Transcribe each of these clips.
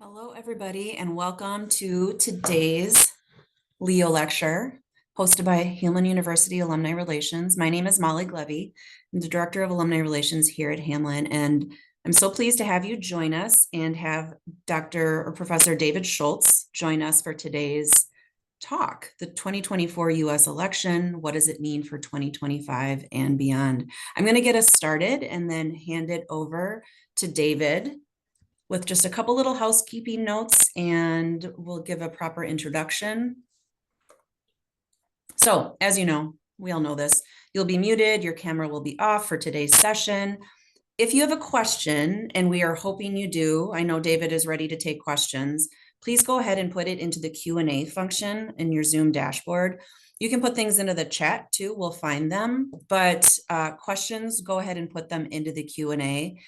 Hello, everybody, and welcome to today's Leo lecture hosted by Hamline University Alumni Relations. My name is Molly Glevy. I'm the Director of Alumni Relations here at Hamline, and I'm so pleased to have you join us and have Dr. or Professor David Schultz join us for today's talk, the 2024 US election. What does it mean for 2025 and beyond? I'm going to get us started and then hand it over to David with just a couple little housekeeping notes, and we'll give a proper introduction. So, as you know, we all know this, you'll be muted, your camera will be off for today's session. If you have a question, and we are hoping you do, I know David is ready to take questions, please go ahead and put it into the Q&A function in your Zoom dashboard. You can put things into the chat too, we'll find them, but questions, go ahead and put them into the Q&A.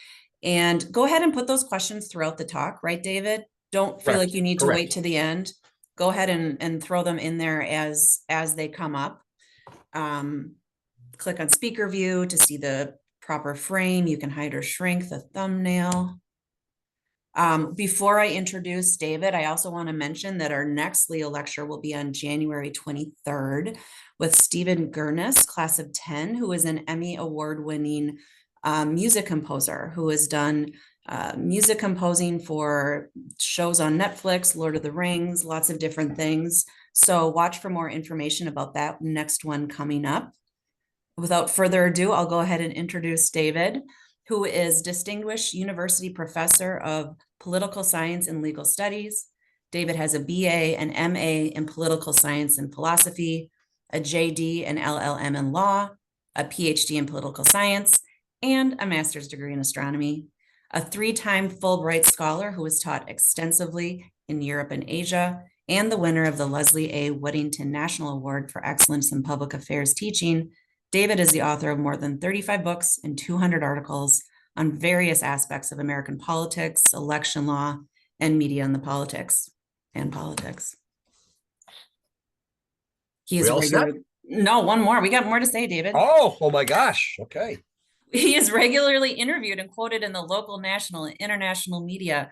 And go ahead and put those questions throughout the talk, right, David? Don't feel like you need to wait to the end. Go ahead and throw them in there as they come up. Click on speaker view to see the proper frame. You can hide or shrink the thumbnail. Before I introduce David, I also want to mention that our next Leo lecture will be on January 23rd with Stephen Gurnis, class of 10, who is an Emmy award-winning music composer who has done music composing for shows on Netflix, Lord of the Rings, lots of different things. So watch for more information about that next one coming up. Without further ado, I'll go ahead and introduce David, who is Distinguished University Professor of Political Science and Legal Studies. David has a BA and MA in Political Science and Philosophy, a JD and L.L.M in Law, a Ph.D. in Political Science, and a master's degree in astronomy, a 3-time Fulbright scholar who has taught extensively in Europe and Asia, and the winner of the Leslie A. Whittington National Award for Excellence in Public Affairs Teaching. David is the author of more than 35 books and 200 articles on various aspects of American politics, election law, and media in the politics. He is regular. No, one more. We got more to say, David. Oh my gosh. Okay. He is regularly interviewed and quoted in the local, national, and international media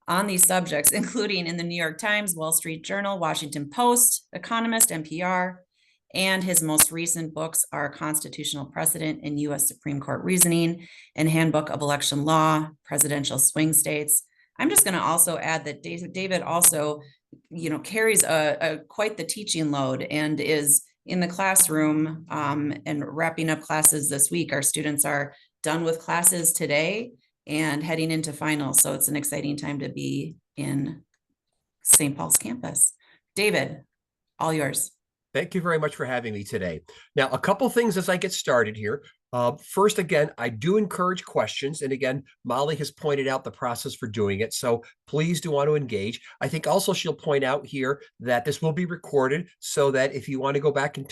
on these subjects, including in the New York Times, Wall Street Journal, Washington Post, Economist, NPR, and his most recent books are Constitutional Precedent in U.S. Supreme Court Reasoning and Handbook of Election Law, Presidential Swing States. I'm just going to also add that David also, carries quite the teaching load and is in the classroom and wrapping up classes this week. Our students are done with classes today and heading into finals. So it's an exciting time to be in St. Paul's campus. David, all yours. Thank you very much for having me today. Now, a couple things as I get started here. First, again, I do encourage questions. And again, Molly has pointed out the process for doing it. So please do want to engage. I think also she'll point out here that this will be recorded so that if you want to go back and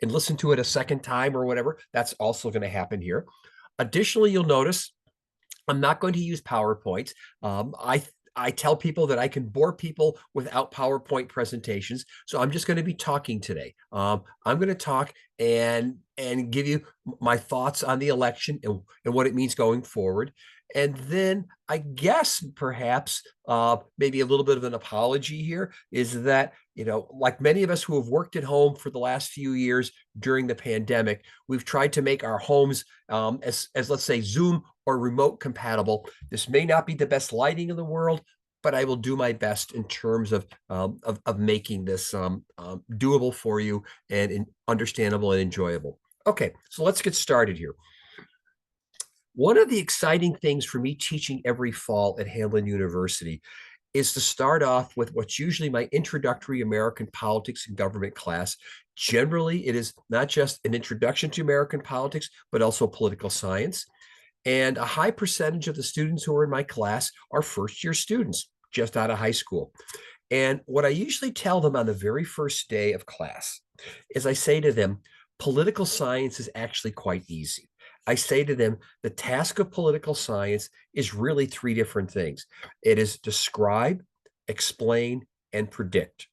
listen to it a second time or whatever, that's also going to happen here. Additionally, you'll notice I'm not going to use PowerPoint. I tell people that I can bore people without PowerPoint presentations. So I'm just going to be talking today. I'm going to talk and give you my thoughts on the election and what it means going forward. And then I guess perhaps maybe a little bit of an apology here is that, like many of us who have worked at home for the last few years during the pandemic, we've tried to make our homes as let's say Zoom or remote compatible. This may not be the best lighting in the world, but I will do my best in terms of making this doable for you and understandable and enjoyable. Okay, so let's get started here. One of the exciting things for me teaching every fall at Hamline University is to start off with what's usually my introductory American politics and government class. Generally, it is not just an introduction to American politics, but also political science. And a high percentage of the students who are in my class are first-year students, just out of high school. And what I usually tell them on the very first day of class is I say to them, political science is actually quite easy. I say to them, the task of political science is really 3 different things. It is describe, explain, and predict.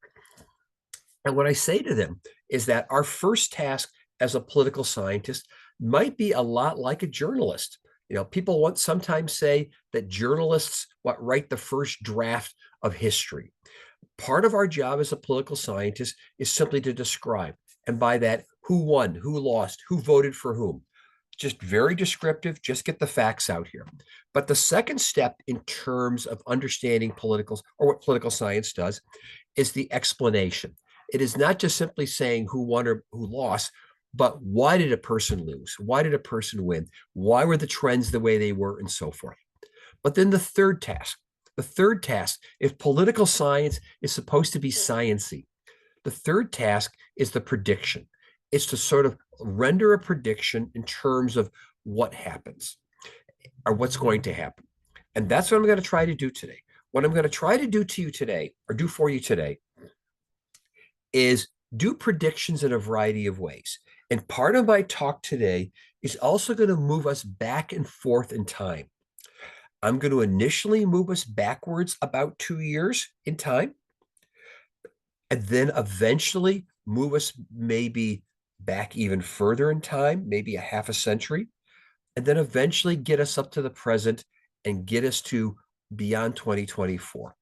And what I say to them is that our first task as a political scientist might be a lot like a journalist. People want sometimes say that journalists write the first draft of history. Part of our job as a political scientist is simply to describe, and by that, who won, who lost, who voted for whom. Just very descriptive, just get the facts out here. But the second step in terms of understanding politicals, or what political science does, is the explanation. It is not just simply saying who won or who lost, but why did a person lose? Why did a person win? Why were the trends the way they were, and so forth. But then the third task, if political science is supposed to be sciency, the third task is the prediction. It's to sort of render a prediction in terms of what happens or what's going to happen. And that's what I'm going to try to do today. What I'm going to try to do to you today, or do for you today, is do predictions in a variety of ways. And part of my talk today is also going to move us back and forth in time. I'm going to initially move us backwards about 2 years in time, and then eventually move us maybe back even further in time, maybe a half a century, and then eventually get us up to the present and get us to beyond 2024.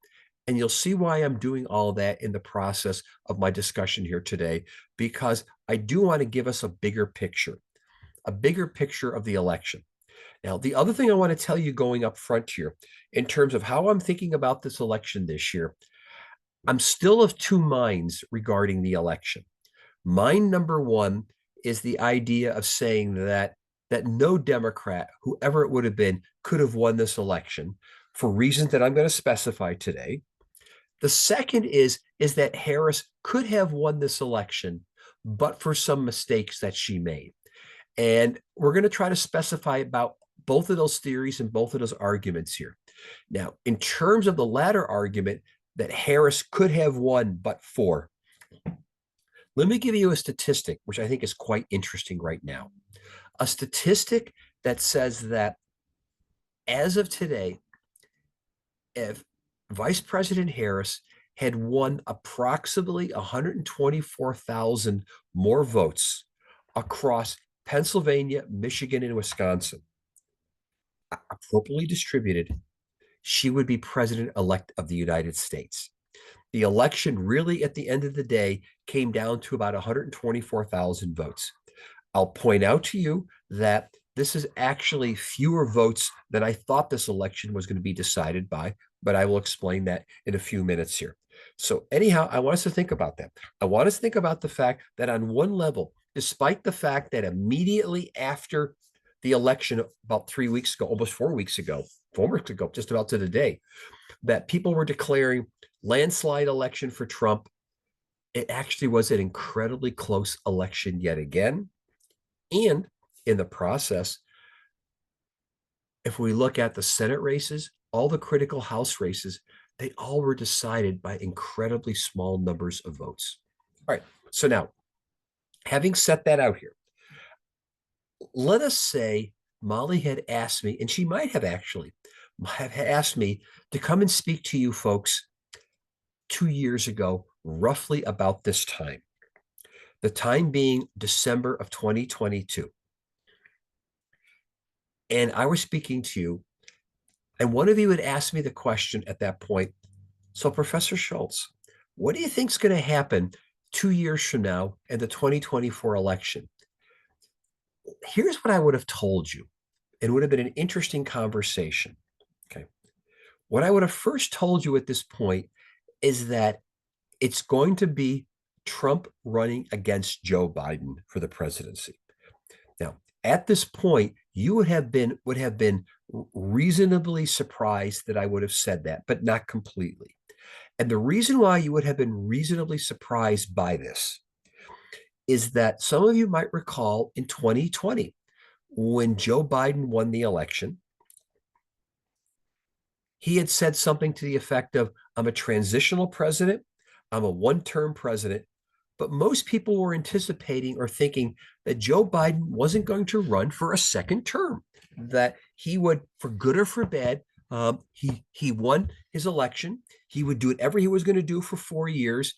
And you'll see why I'm doing all that in the process of my discussion here today, because I do want to give us a bigger picture of the election. Now, the other thing I want to tell you going up front here, in terms of how I'm thinking about this election this year, I'm still of two minds regarding the election. Mind number one is the idea of saying that no Democrat, whoever it would have been, could have won this election for reasons that I'm going to specify today. The second is that Harris could have won this election, but for some mistakes that she made. And we're going to try to specify about both of those theories and both of those arguments here. Now, in terms of the latter argument that Harris could have won but for, let me give you a statistic, which I think is quite interesting right now. A statistic that says that as of today, if Vice President Harris had won approximately 124,000 more votes across Pennsylvania, Michigan, and Wisconsin, appropriately distributed, she would be president-elect of the United States. The election really, at the end of the day, came down to about 124,000 votes. I'll point out to you that this is actually fewer votes than I thought this election was going to be decided by, but I will explain that in a few minutes here. So anyhow, I want us to think about that. I want us to think about the fact that on one level, despite the fact that immediately after the election about 3 weeks ago, almost 4 weeks ago, just about to the day, that people were declaring landslide election for Trump, it actually was an incredibly close election yet again. And in the process, if we look at the Senate races, all the critical House races, they all were decided by incredibly small numbers of votes. All right, so now, having set that out here, let us say Molly had asked me, and she might have actually have asked me to come and speak to you folks 2 years ago, roughly about this time, the time being December of 2022. And I was speaking to you, and one of you had asked me the question at that point, so Professor Schultz, what do you think is going to happen 2 years from now in the 2024 election? Here's what I would have told you. It would have been an interesting conversation. Okay. What I would have first told you at this point is that it's going to be Trump running against Joe Biden for the presidency. Now, at this point, you would have been reasonably surprised that I would have said that, but not completely. And the reason why you would have been reasonably surprised by this is that some of you might recall in 2020, when Joe Biden won the election, he had said something to the effect of, I'm a transitional president, I'm a one-term president, but most people were anticipating or thinking that Joe Biden wasn't going to run for a second term, that he would, for good or for bad, he won his election, he would do whatever he was going to do for 4 years,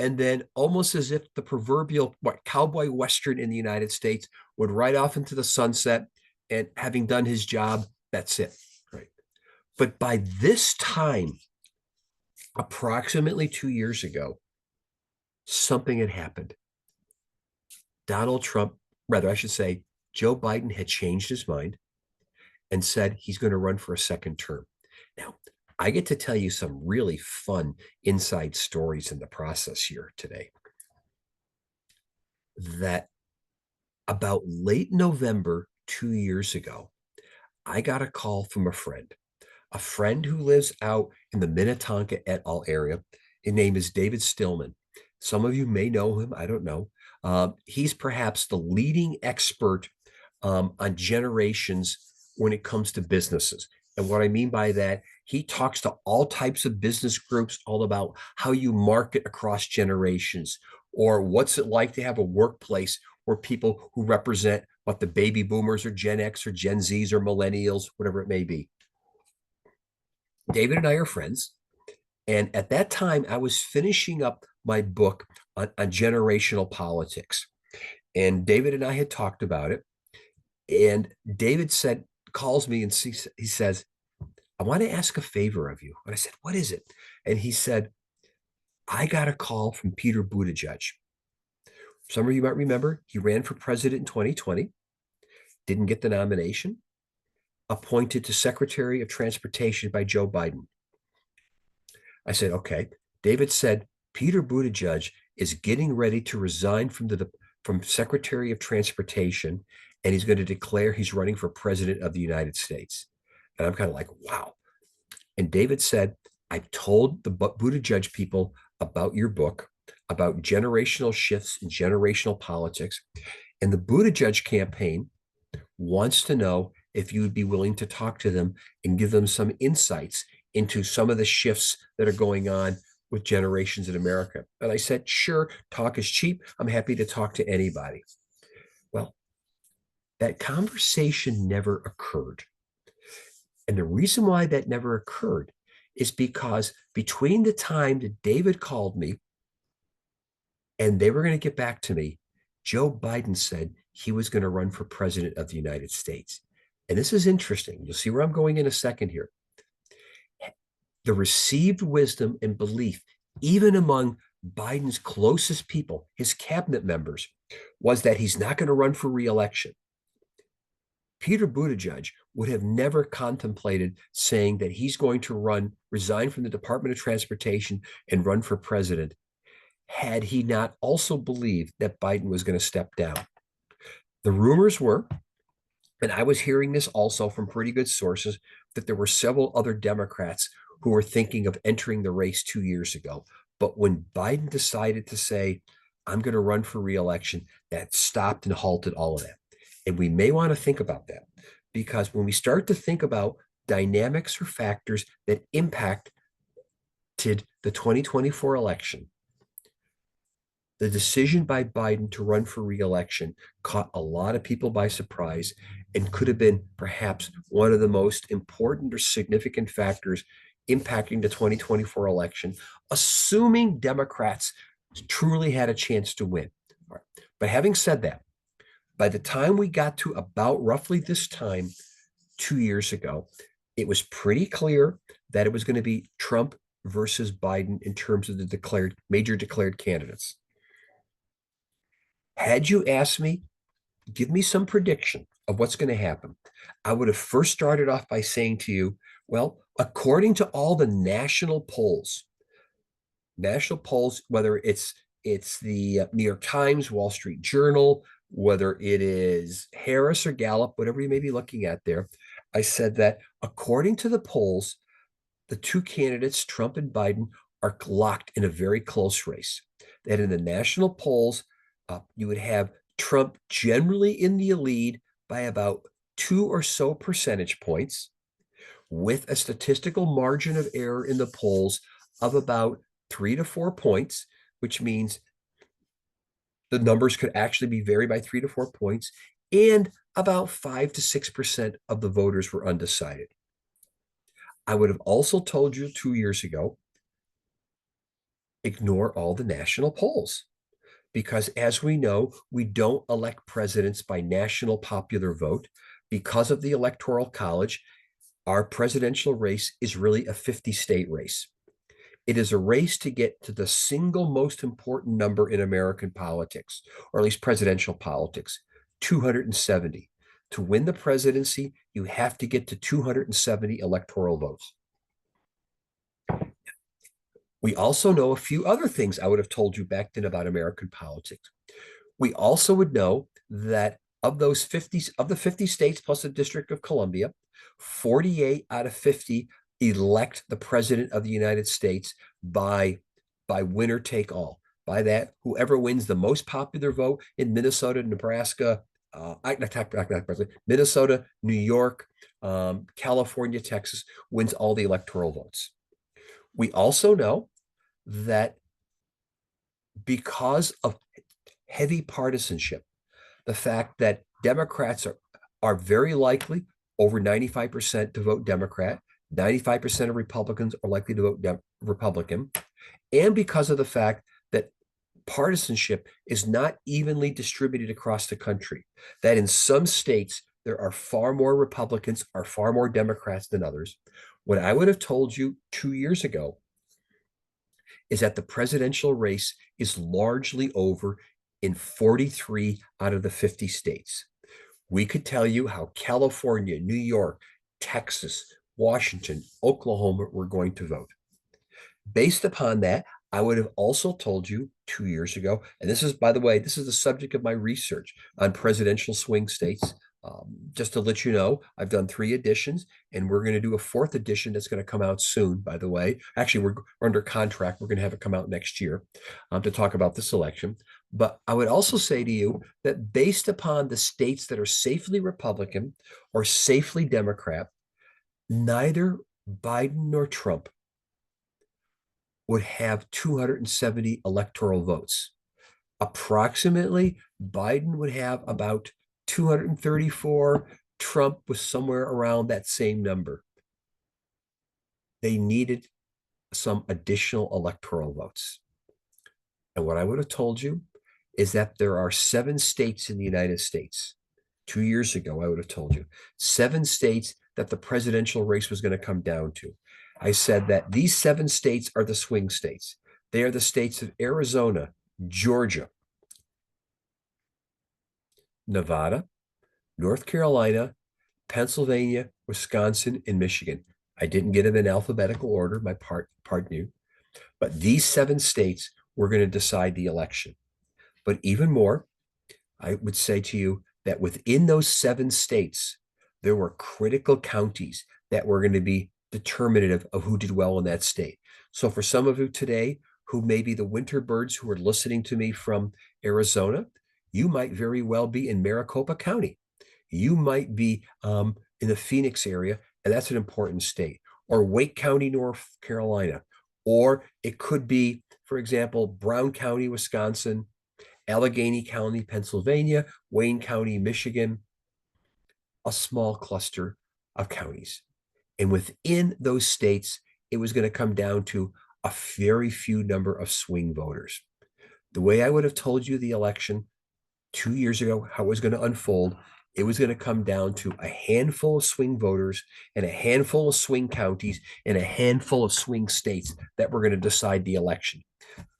and then almost as if the proverbial cowboy western in the United States would ride off into the sunset, and having done his job, that's it. Right. But by this time, approximately 2 years ago, something had happened. Donald Trump, rather, I should say, Joe Biden had changed his mind and said he's going to run for a second term. Now, I get to tell you some really fun inside stories in the process here today. That about late November 2 years ago, I got a call from a friend who lives out in the Minnetonka et al. Area. His name is David Stillman. Some of you may know him. I don't know. He's perhaps the leading expert on generations when it comes to businesses. And what I mean by that, he talks to all types of business groups all about how you market across generations, or what's it like to have a workplace where people who represent what the baby boomers or Gen X or Gen Zs or millennials, whatever it may be. David and I are friends. And at that time, I was finishing up my book on generational politics. And David and I had talked about it. And David calls me and he says, I want to ask a favor of you. And I said, what is it? And he said, I got a call from Peter Buttigieg. Some of you might remember he ran for president in 2020, didn't get the nomination, appointed to Secretary of Transportation by Joe Biden. I said, okay. David said, Peter Buttigieg is getting ready to resign from Secretary of Transportation, and he's going to declare he's running for president of the United States. And I'm kind of like, wow. And David said, I've told the Buttigieg people about your book, about generational shifts in generational politics. And the Buttigieg campaign wants to know if you would be willing to talk to them and give them some insights into some of the shifts that are going on with generations in America. And I said, sure, talk is cheap. I'm happy to talk to anybody. Well, that conversation never occurred. And the reason why that never occurred is because between the time that David called me and they were going to get back to me, Joe Biden said he was going to run for president of the United States. And this is interesting. You'll see where I'm going in a second here. The received wisdom and belief, even among Biden's closest people, his cabinet members, was that he's not going to run for re-election. Peter Buttigieg would have never contemplated saying that he's going to resign from the Department of Transportation and run for president had he not also believed that Biden was going to step down. The rumors were, and I was hearing this also from pretty good sources, that there were several other Democrats who were thinking of entering the race 2 years ago. But when Biden decided to say, I'm going to run for re-election, that stopped and halted all of that. And we may want to think about that, because when we start to think about dynamics or factors that impacted the 2024 election, the decision by Biden to run for re-election caught a lot of people by surprise and could have been perhaps one of the most important or significant factors impacting the 2024 election, assuming Democrats truly had a chance to win. Right. But having said that, by the time we got to about roughly this time 2 years ago, it was pretty clear that it was going to be Trump versus Biden in terms of the major declared candidates. Had you asked me, give me some prediction of what's going to happen, I would have first started off by saying to you, well, according to all the national polls, whether it's the New York Times, Wall Street Journal, whether it is Harris or Gallup, whatever you may be looking at there, I said that according to the polls, the two candidates, Trump and Biden, are locked in a very close race. That in the national polls, you would have Trump generally in the lead by about 2 or so percentage points, with a statistical margin of error in the polls of about 3 to 4 points, which means the numbers could actually be varied by 3 to 4 points, and about 5 to 6% of the voters were undecided. I would have also told you 2 years ago, ignore all the national polls. Because as we know, we don't elect presidents by national popular vote, Because of the Electoral College, our presidential race is really a 50-state race. It is a race to get to the single most important number in American politics, or at least presidential politics, 270. To win the presidency, you have to get to 270 electoral votes. We also know a few other things I would have told you back then about American politics. We also would know that of those 50, of the 50 states plus the District of Columbia, 48 out of 50 elect the president of the United States by winner take all. By that, whoever wins the most popular vote in Minnesota, Nebraska, Minnesota, New York, California, Texas, wins all the electoral votes. We also know that because of heavy partisanship, the fact that Democrats are very likely, over 95%, to vote Democrat, 95% of Republicans are likely to vote Republican, and because of the fact that partisanship is not evenly distributed across the country, that in some states there are far more Republicans, are far more Democrats than others. What I would have told you 2 years ago is that the presidential race is largely over in 43 out of the 50 states. We could tell you how California, New York, Texas, Washington, Oklahoma were going to vote. Based upon that, I would have also told you 2 years ago, and this is, by the way, this is the subject of my research on presidential swing states. Just to let you know, I've done 3 editions, and we're going to do a 4th edition that's going to come out soon, by the way. Actually, we're under contract. We're going to have it come out next year to talk about this election. But I would also say to you that based upon the states that are safely Republican or safely Democrat, neither Biden nor Trump would have 270 electoral votes. Approximately, Biden would have about 234. Trump was somewhere around that same number. They needed some additional electoral votes. And what I would have told you is that there are 7 states in the United States. 2 years ago, I would have told you 7 states that the presidential race was going to come down to. I said that these 7 states are the swing states. They are the states of Arizona, Georgia, Nevada, North Carolina, Pennsylvania, Wisconsin, and Michigan. I didn't get them in alphabetical order, pardon you. But these 7 states were going to decide the election. But even more, I would say to you that within those 7 states, there were critical counties that were going to be determinative of who did well in that state. So for some of you today who may be the winter birds who are listening to me from Arizona, you might very well be in Maricopa County. You might be in the Phoenix area, and that's an important state, or Wake County, North Carolina, or it could be, for example, Brown County, Wisconsin, Allegheny County, Pennsylvania, Wayne County, Michigan, a small cluster of counties. And within those states, it was going to come down to a very few number of swing voters. The way I would have told you the election 2 years ago, how it was going to unfold, it was going to come down to a handful of swing voters and a handful of swing counties and a handful of swing states that were going to decide the election.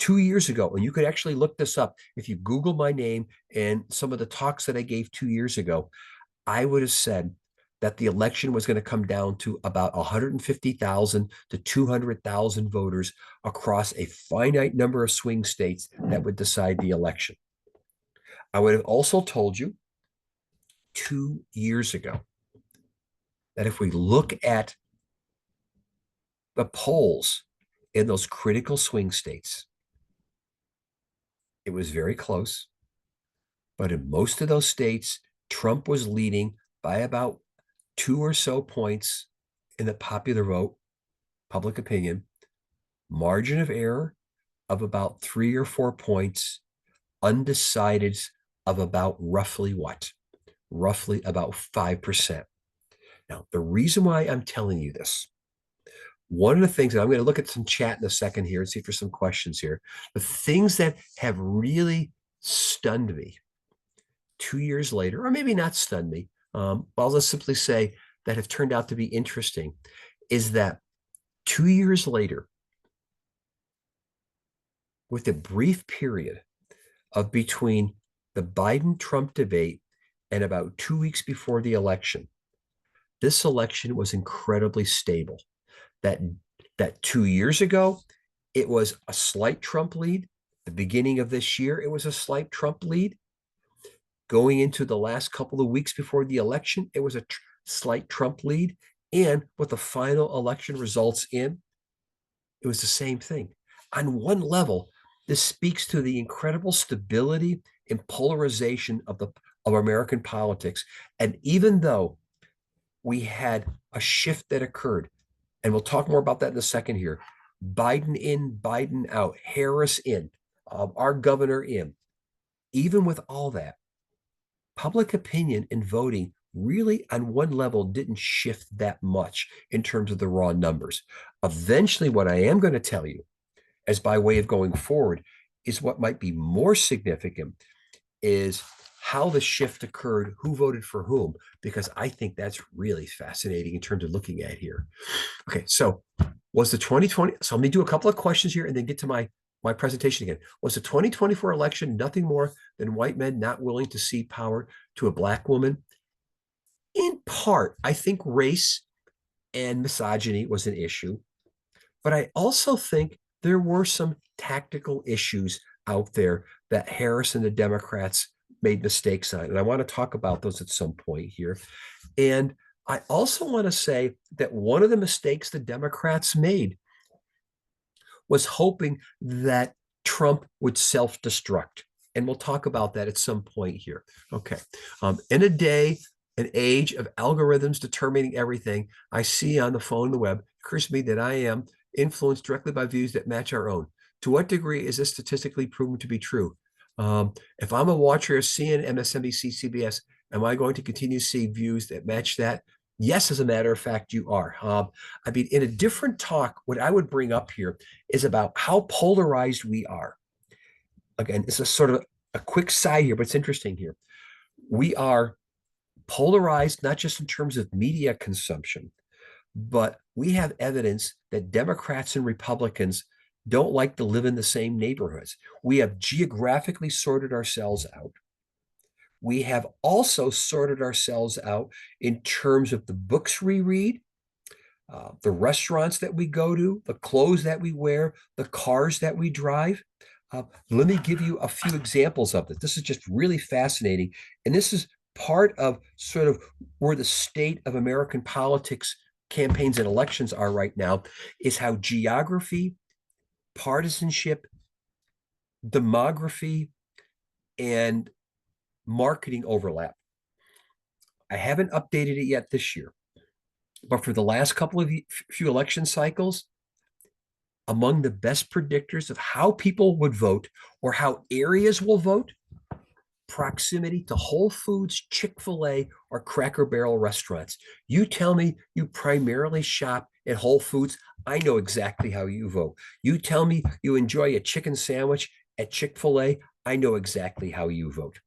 2 years ago, and you could actually look this up if you Google my name and some of the talks that I gave 2 years ago, I would have said that the election was going to come down to about 150,000 to 200,000 voters across a finite number of swing states that would decide the election. I would have also told you 2 years ago that if we look at the polls in those critical swing states, it was very close. But in most of those states, Trump was leading by about 2 or so points in the popular vote, public opinion, margin of error of about 3 or 4 points, undecideds of about roughly what? Roughly about 5%. Now, the reason why I'm telling you this, one of the things, and I'm going to look at some chat in a second here and see if there's some questions here. The things that have really stunned me 2 years later, or maybe not stunned me, I'll just simply say that have turned out to be interesting is that 2 years later, with a brief period of between the Biden-Trump debate and about 2 weeks before the election, this election was incredibly stable. That 2 years ago, it was a slight Trump lead. The beginning of this year, it was a slight Trump lead. Going into the last couple of weeks before the election, it was a slight Trump lead. And with the final election results in, it was the same thing. On one level, this speaks to the incredible stability and polarization of American politics. And even though we had a shift that occurred, and we'll talk more about that in a second here, Biden in, Biden out, Harris in, our governor in, even with all that, public opinion and voting really on one level didn't shift that much in terms of the raw numbers. Eventually, what I am going to tell you, as by way of going forward, is what might be more significant is how the shift occurred, who voted for whom, because I think that's really fascinating in terms of looking at here. Okay, so was the 2020, so let me do a couple of questions here and then get to my presentation again. Was the 2024 election nothing more than white men not willing to cede power to a black woman? In part, I think race and misogyny was an issue, but I also think there were some tactical issues out there that Harris and the Democrats made mistakes on. And I want to talk about those at some point here. And I also want to say that one of the mistakes the Democrats made was hoping that Trump would self-destruct. And we'll talk about that at some point here. Okay. In a day, an age of algorithms determining everything, I see on the phone and the web, it occurs to me that I am influenced directly by views that match our own. To what degree is this statistically proven to be true? If I'm a watcher of CNN, MSNBC, CBS, am I going to continue to see views that match that? Yes, as a matter of fact, you are. I mean, in a different talk, what I would bring up here is about how polarized we are. Again, it's a sort of a quick side here, but it's interesting here. We are polarized, not just in terms of media consumption, but we have evidence that Democrats and Republicans don't like to live in the same neighborhoods. We have geographically sorted ourselves out. We have also sorted ourselves out in terms of the books we read, the restaurants that we go to, the clothes that we wear, the cars that we drive. Let me give you a few examples of this. This is just really fascinating. And this is part of sort of where the state of American politics, campaigns, and elections are right now, is how geography, partisanship, demography, and marketing overlap. I haven't updated it yet this year, but for the last couple of few election cycles, among the best predictors of how people would vote or how areas will vote, proximity to Whole Foods, Chick-fil-A, or Cracker Barrel restaurants. You tell me you primarily shop at Whole Foods, I know exactly how you vote. You tell me you enjoy a chicken sandwich at Chick-fil-A, I know exactly how you vote.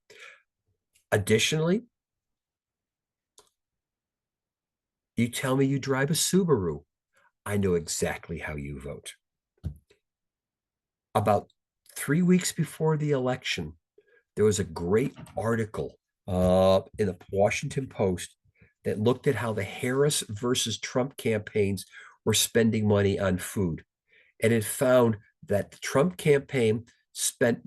Additionally, you tell me you drive a Subaru, I know exactly how you vote. About 3 weeks before the election, there was a great article in the Washington Post that looked at how the Harris versus Trump campaigns were spending money on food. And it found that the Trump campaign spent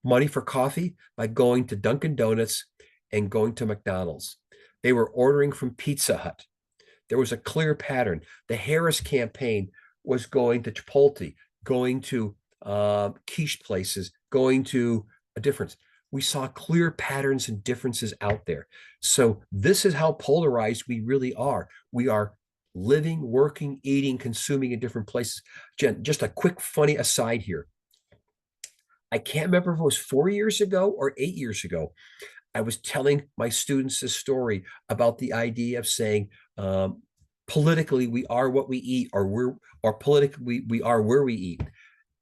money for coffee by going to Dunkin' Donuts and going to McDonald's. They were ordering from Pizza Hut. There was a clear pattern. The Harris campaign was going to Chipotle, going to quiche places, going to a difference. We saw clear patterns and differences out there. So this is how polarized we really are. We are living, working, eating, consuming in different places. Jen, just a quick funny aside here. I can't remember if it was 4 years ago or 8 years ago. I was telling my students this story about the idea of saying, politically, we are what we eat, or politically, we are where we eat.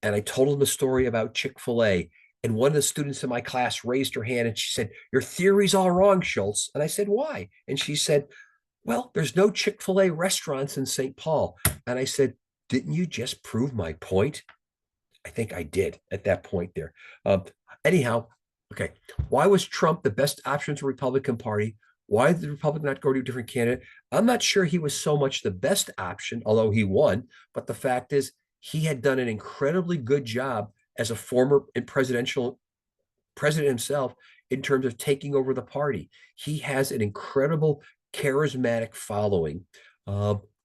And I told them a story about Chick-fil-A. And one of the students in my class raised her hand and she said, "Your theory's all wrong, Schultz." And I said, "Why?" And she said, "Well, there's no Chick-fil-A restaurants in St. Paul." And I said, "Didn't you just prove my point?" I think I did at that point there. Anyhow, okay. Why was Trump the best option to the Republican Party? Why did the Republican not go to a different candidate? I'm not sure he was so much the best option, although he won. But the fact is, he had done an incredibly good job as a former presidential president himself in terms of taking over the party. He has an incredible charismatic following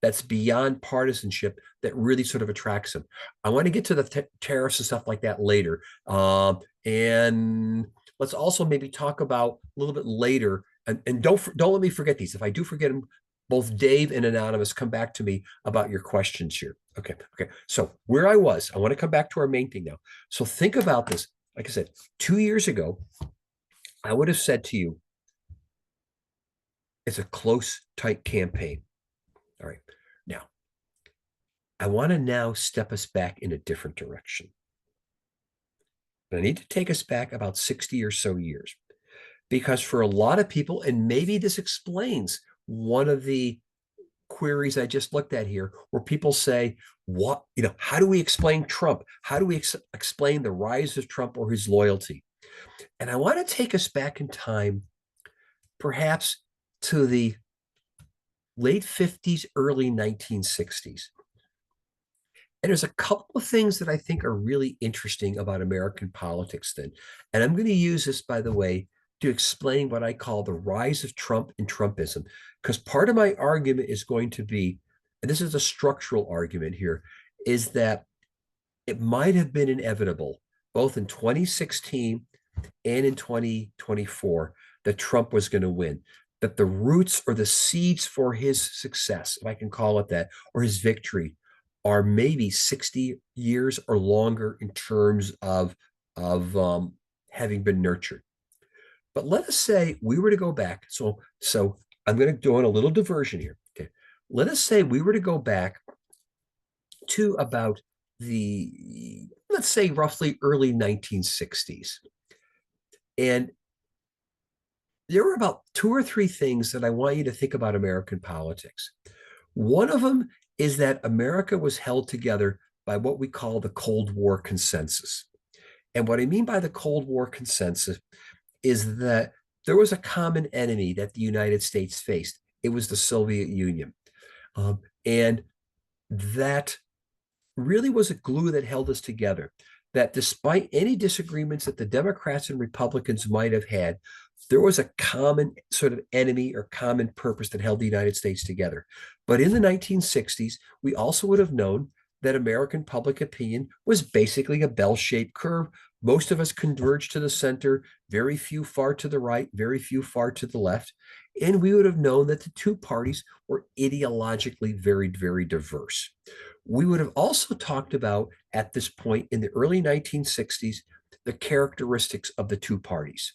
that's beyond partisanship that really sort of attracts him. I want to get to the tariffs and stuff like that later. And let's also maybe talk about a little bit later. And don't let me forget these. If I do forget them, both Dave and Anonymous, come back to me about your questions here. Okay. So where I was, I want to come back to our main thing now. So think about this. Like I said, 2 years ago, I would have said to you, it's a close, tight campaign. All right. Now, I want to now step us back in a different direction. But I need to take us back about 60 or so years, because for a lot of people, and maybe this explains one of the queries I just looked at here, where people say, what, how do we explain Trump? How do we explain the rise of Trump or his loyalty? And I want to take us back in time, perhaps to the late 50s, early 1960s. And there's a couple of things that I think are really interesting about American politics then. And I'm going to use this, by the way, to explain what I call the rise of Trump and Trumpism, because part of my argument is going to be, and this is a structural argument here, is that it might have been inevitable, both in 2016 and in 2024, that Trump was going to win, that the roots or the seeds for his success, if I can call it that, or his victory, are maybe 60 years or longer in terms of having been nurtured. But let us say we were to go back. So I'm going to do a little diversion here. Okay. Let us say we were to go back to about let's say roughly early 1960s. And there were about 2 or 3 things that I want you to think about American politics. One of them is that America was held together by what we call the Cold War consensus. And what I mean by the Cold War consensus is that there was a common enemy that the United States faced. It was the Soviet Union. And that really was a glue that held us together. That despite any disagreements that the Democrats and Republicans might have had, there was a common sort of enemy or common purpose that held the United States together. But in the 1960s, we also would have known that American public opinion was basically a bell-shaped curve. Most of us converged to the center, very few far to the right, very few far to the left. And we would have known that the two parties were ideologically very, very diverse. We would have also talked about, at this point in the early 1960s, the characteristics of the two parties.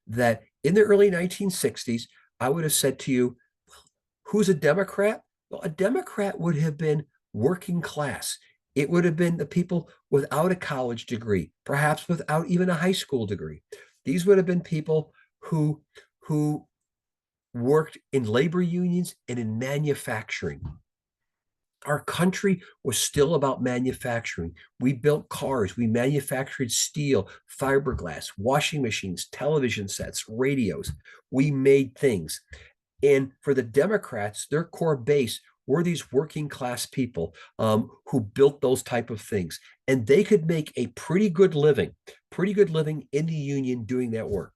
That in the early 1960s, I would have said to you, well, who's a Democrat? Well, a Democrat would have been working class. It would have been the people without a college degree, perhaps without even a high school degree. These would have been people who worked in labor unions and in manufacturing. Our country was still about manufacturing. We built cars, we manufactured steel, fiberglass, washing machines, television sets, radios. We made things. And for the Democrats, their core base were these working class people who built those type of things. And they could make a pretty good living in the union doing that work.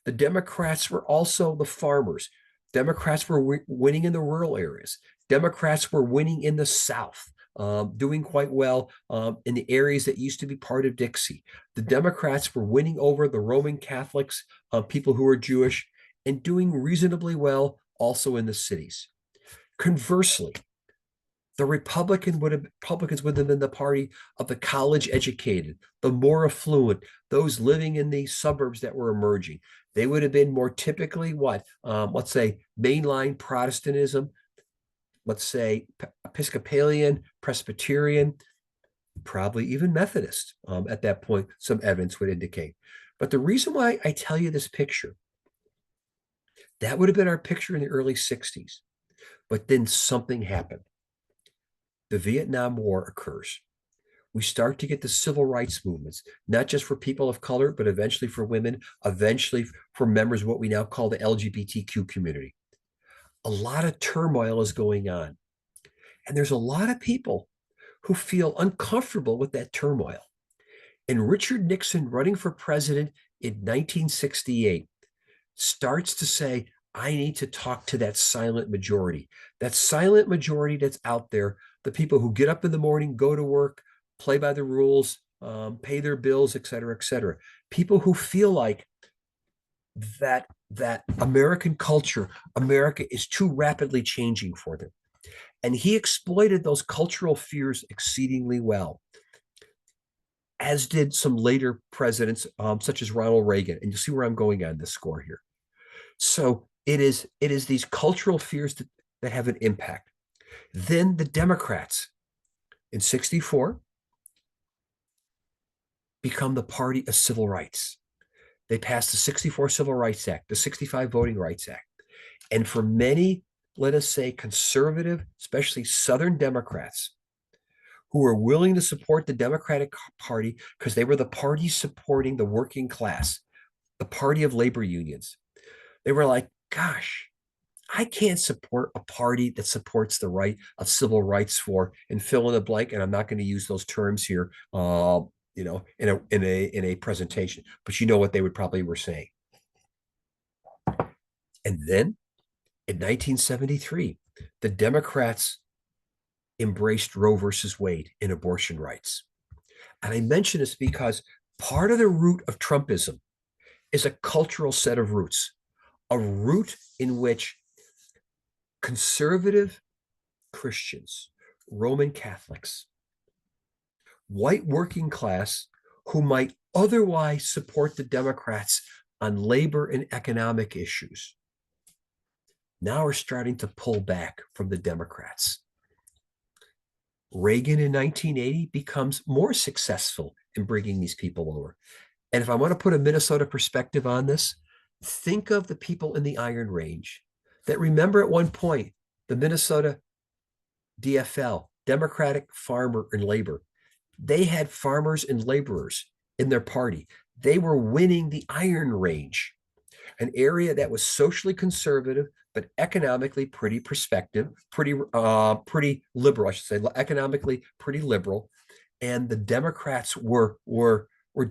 The Democrats were also the farmers. Democrats were winning in the rural areas. Democrats were winning in the South, doing quite well in the areas that used to be part of Dixie. The Democrats were winning over the Roman Catholics, people who were Jewish, and doing reasonably well also in the cities. Conversely, the Republicans would have been the party of the college educated, the more affluent, those living in the suburbs that were emerging. They would have been more typically what? Let's say mainline Protestantism, let's say Episcopalian, Presbyterian. probably even Methodist at that point, some evidence would indicate. But the reason why I tell you this picture, that would have been our picture in the early 60s. But then something happened. The Vietnam War occurs. We start to get the civil rights movements, not just for people of color, but eventually for women, eventually for members of what we now call the LGBTQ community. A lot of turmoil is going on. And there's a lot of people who feel uncomfortable with that turmoil. And Richard Nixon, running for president in 1968, starts to say, I need to talk to that silent majority that's out there, the people who get up in the morning, go to work, play by the rules, pay their bills, et cetera, et cetera. People who feel like that American culture, America is too rapidly changing for them. And he exploited those cultural fears exceedingly well, as did some later presidents, such as Ronald Reagan. And you see where I'm going on this score here. So it is these cultural fears that have an impact. Then the Democrats in 64 become the party of civil rights. They passed the 64 Civil Rights Act, the 65 Voting Rights Act. And for many, let us say, conservative, especially Southern Democrats, who were willing to support the Democratic Party because they were the party supporting the working class, the party of labor unions. They were like, gosh, I can't support a party that supports the right of civil rights for, and fill in the blank. And I'm not going to use those terms here, in a presentation, but you know what they would probably were saying. And then in 1973, the Democrats embraced Roe versus Wade in abortion rights. And I mention this because part of the root of Trumpism is a cultural set of roots, a root in which conservative Christians, Roman Catholics, white working class who might otherwise support the Democrats on labor and economic issues, now are starting to pull back from the Democrats. Reagan in 1980 becomes more successful in bringing these people over. And if I want to put a Minnesota perspective on this, think of the people in the Iron Range that remember at one point the Minnesota DFL, Democratic Farmer and Labor. They had farmers and laborers in their party. They were winning the Iron Range, an area that was socially conservative, but economically pretty liberal, I should say, economically pretty liberal. And the Democrats were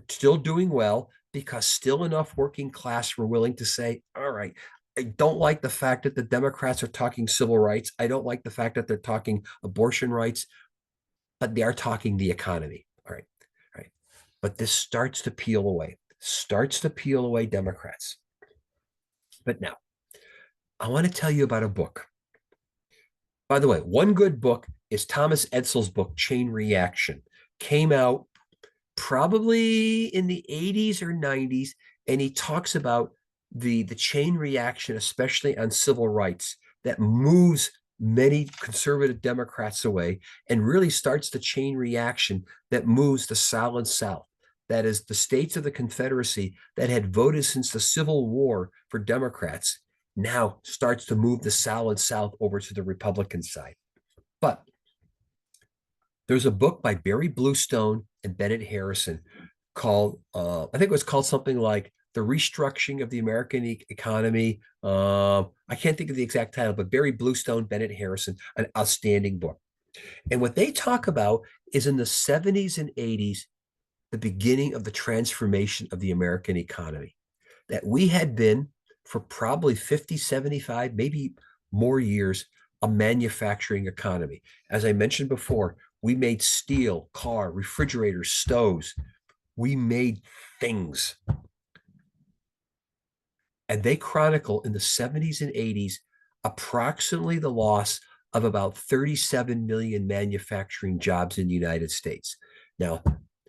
still doing well because still enough working class were willing to say, all right, I don't like the fact that the Democrats are talking civil rights. I don't like the fact that they're talking abortion rights, but they are talking the economy. All right. All right. But this starts to peel away Democrats. But now, I want to tell you about a book. By the way, one good book is Thomas Edsel's book, Chain Reaction. Came out probably in the 80s or 90s, and he talks about the chain reaction, especially on civil rights, that moves many conservative Democrats away and really starts the chain reaction that moves the Solid South. That is, the states of the Confederacy that had voted since the Civil War for Democrats now starts to move the Solid South over to the Republican side. But there's a book by Barry Bluestone and Bennett Harrison called, I think it was called something like The Restructuring of the American Economy. I can't think of the exact title, but Barry Bluestone, Bennett Harrison, an outstanding book. And what they talk about is in the 70s and 80s, the beginning of the transformation of the American economy, that we had been for probably 50, 75, maybe more years, a manufacturing economy. As I mentioned before, we made steel, car, refrigerators, stoves. We made things. And they chronicle in the 70s and 80s approximately the loss of about 37 million manufacturing jobs in the United States. Now,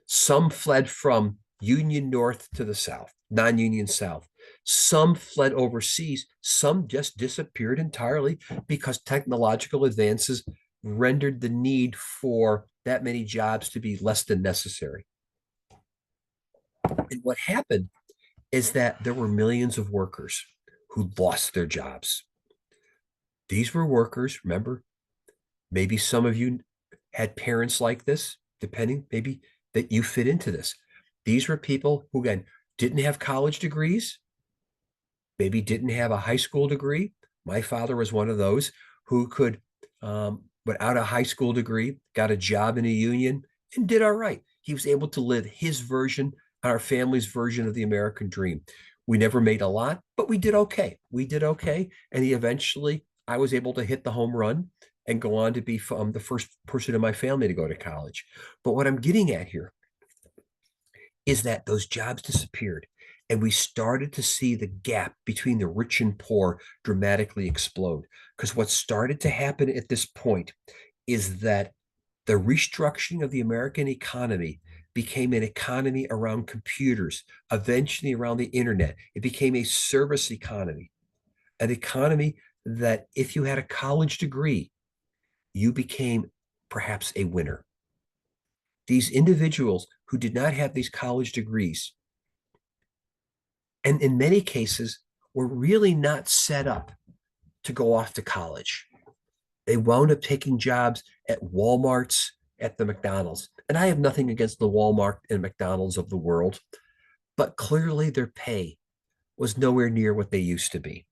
some fled from Union North to the South, non-Union South. Some fled overseas. Some just disappeared entirely because technological advances rendered the need for that many jobs to be less than necessary. And what happened is that there were millions of workers who lost their jobs. These were workers, remember, maybe some of you had parents like this, depending, maybe that you fit into this. These were people who, again, didn't have college degrees, maybe didn't have a high school degree. My father was one of those who could, without a high school degree, got a job in a union and did all right. He was able to live his version, our family's version of the American dream. We never made a lot, but we did okay. We did okay. And eventually, I was able to hit the home run and go on to be the first person in my family to go to college. But what I'm getting at here is that those jobs disappeared. And we started to see the gap between the rich and poor dramatically explode. Because what started to happen at this point is that the restructuring of the American economy became an economy around computers, eventually around the internet. It became a service economy, an economy that if you had a college degree, you became perhaps a winner. These individuals who did not have these college degrees, and in many cases, were really not set up to go off to college. They wound up taking jobs at Walmart's, at the McDonald's. And I have nothing against the Walmart and McDonald's of the world, but clearly their pay was nowhere near what they used to be.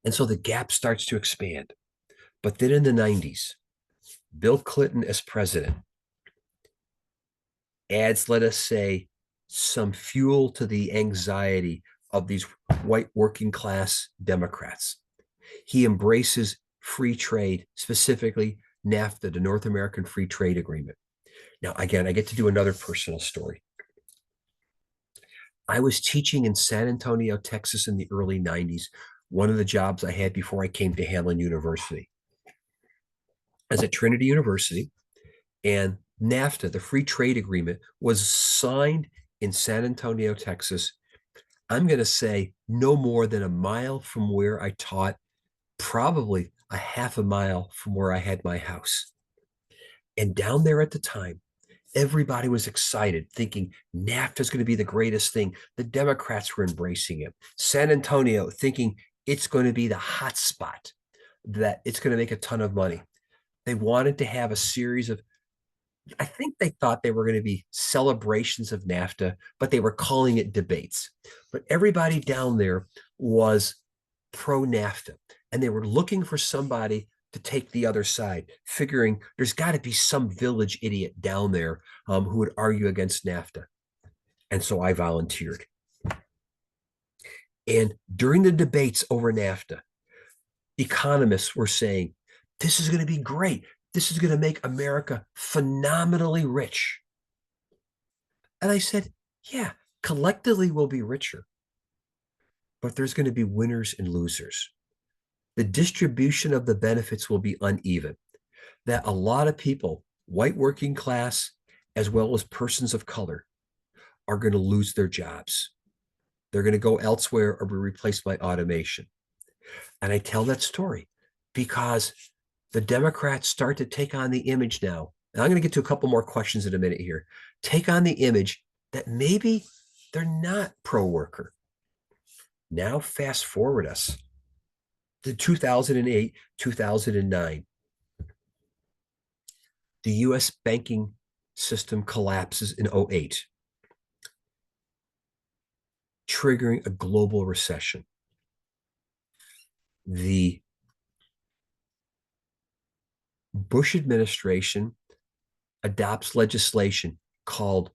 And so the gap starts to expand. But then in the 90s, Bill Clinton as president adds, let us say, some fuel to the anxiety of these white working class Democrats. He embraces free trade, specifically NAFTA, the North American Free Trade Agreement. Now, again, I get to do another personal story. I was teaching in San Antonio, Texas in the early 90s, one of the jobs I had before I came to Hamline University. I was at Trinity University, and NAFTA, the Free Trade Agreement, was signed in San Antonio, Texas. I'm going to say no more than a mile from where I taught, probably a half a mile from where I had my house. And down there at the time, everybody was excited, thinking NAFTA is going to be the greatest thing. The Democrats were embracing it. San Antonio thinking it's going to be the hot spot, that it's going to make a ton of money. They wanted to have a series of, I think they thought they were going to be celebrations of NAFTA, but they were calling it debates. But everybody down there was pro NAFTA, and they were looking for somebody to take the other side, figuring there's got to be some village idiot down there who would argue against NAFTA. And so I volunteered. And during the debates over NAFTA, economists were saying, this is going to be great. This is going to make America phenomenally rich. And I said, yeah, collectively we'll be richer, but there's going to be winners and losers. The distribution of the benefits will be uneven, that a lot of people, white working class, as well as persons of color, are going to lose their jobs. They're going to go elsewhere or be replaced by automation. And I tell that story because the Democrats start to take on the image now. And I'm going to get to a couple more questions in a minute here. Take on the image that maybe they're not pro-worker. Now fast forward us to 2008, 2009. The US banking system collapses in 2008, triggering a global recession. The Bush administration adopts legislation called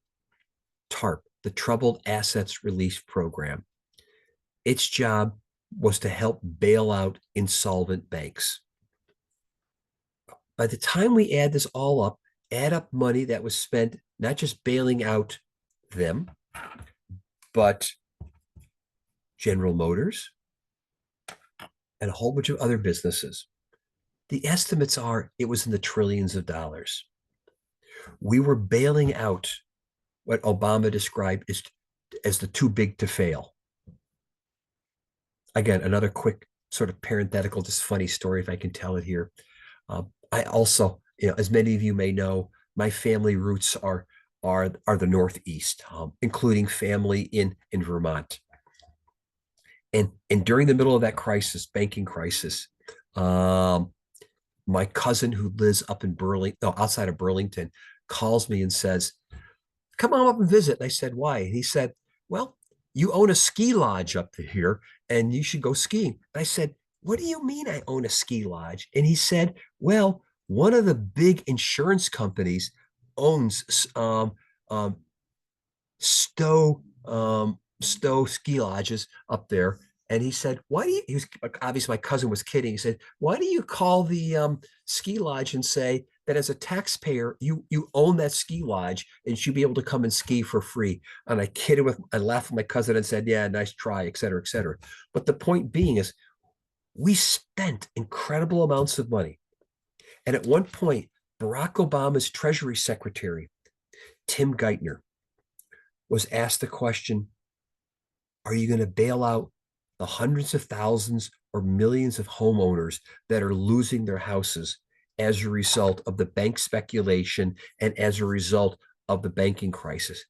TARP, the Troubled Assets Relief Program. Its job was to help bail out insolvent banks. By the time we add this all up, add up money that was spent not just bailing out them, but General Motors and a whole bunch of other businesses. The estimates are it was in the trillions of dollars. We were bailing out what Obama described as the too big to fail. Again, another quick sort of parenthetical, just funny story if I can tell it here. I also, as many of you may know, my family roots are the Northeast, including family in Vermont. And during the middle of that crisis, banking crisis, my cousin who lives up in Burlington, no, outside of Burlington, calls me and says, "Come on up and visit." And I said, "Why?" And he said, "Well, you own a ski lodge up here, and you should go skiing." And I said, "What do you mean I own a ski lodge?" And he said, "Well, one of the big insurance companies owns um, Stowe ski lodges up there." And he said, "Why do you?" He was obviously my cousin was kidding. He said, "Why do you call the ski lodge and say that as a taxpayer you own that ski lodge and should be able to come and ski for free?" And I laughed with my cousin and said, "Yeah, nice try, et cetera, et cetera." But the point being is, we spent incredible amounts of money, and at one point, Barack Obama's Treasury Secretary Tim Geithner was asked the question, are you going to bail out the hundreds of thousands or millions of homeowners that are losing their houses as a result of the bank speculation and as a result of the banking crisis?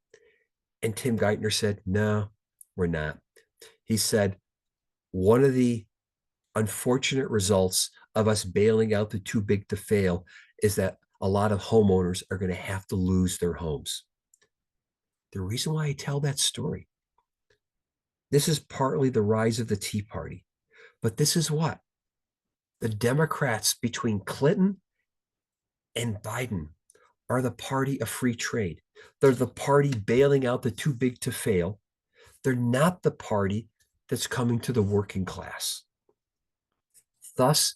And Tim Geithner said, "No, we're not." He said, "One of the unfortunate results of us bailing out the too big to fail is that a lot of homeowners are going to have to lose their homes." The reason why I tell that story, this is partly the rise of the Tea Party, but this is what the Democrats between Clinton and Biden are: the party of free trade. They're the party bailing out the too big to fail. They're not the party that's coming to the working class. Thus,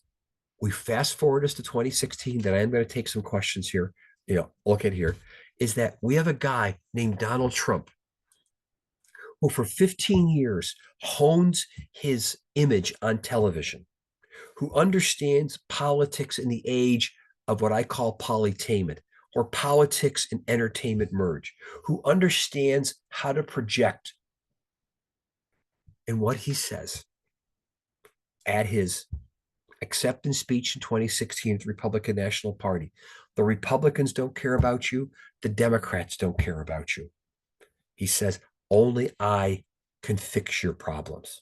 we fast forward us to 2016, that I am going to take some questions here, look at here, is that we have a guy named Donald Trump who for 15 years hones his image on television, who understands politics in the age of what I call politainment, or politics and entertainment merge, who understands how to project. And what he says at his acceptance speech in 2016 at the Republican National Party: the Republicans don't care about you, the Democrats don't care about you. He says, only I can fix your problems.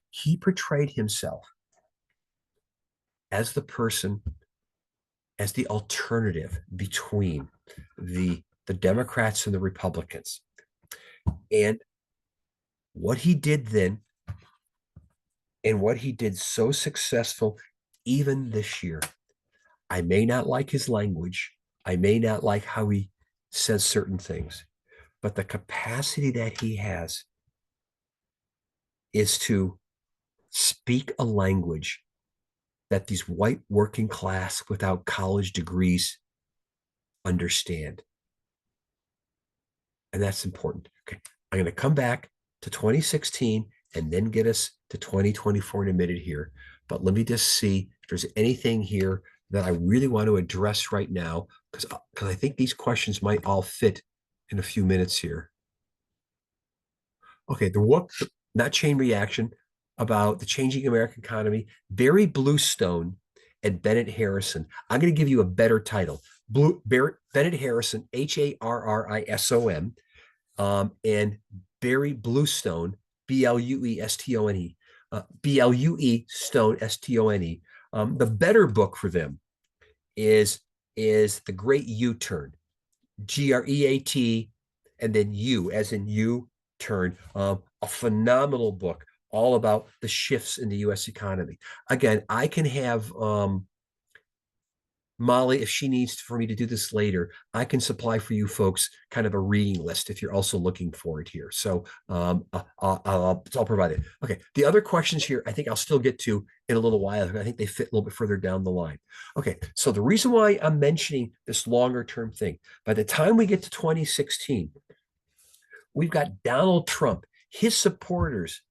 He portrayed himself as the person, as the alternative between the Democrats and the Republicans. And what he did then, and what he did so successful even this year, I may not like his language, I may not like how he says certain things, but the capacity that he has is to speak a language that these white working class without college degrees understand. And that's important. Okay, I'm going to come back to 2016 and then get us to 2024 in a minute here. But let me just see if there's anything here that I really want to address right now, because I think these questions might all fit in a few minutes here. Okay, the what, not chain reaction, about the changing American economy, Barry Bluestone and Bennett Harrison. I'm going to give you a better title. Bennett Harrison, Harrison, and Barry Bluestone, Bluestone, Stone, Stone. The better book for them is The Great U-Turn, GREAT, and then U as in you turn. A phenomenal book all about the shifts in the U.S. economy. Again, I can have Molly, if she needs for me to do this later, I can supply for you folks kind of a reading list if you're also looking for it here. So I'll provide it. Okay. The other questions here, I think I'll still get to in a little while. I think they fit a little bit further down the line. Okay. So the reason why I'm mentioning this longer term thing, by the time we get to 2016, we've got Donald Trump, his supporters,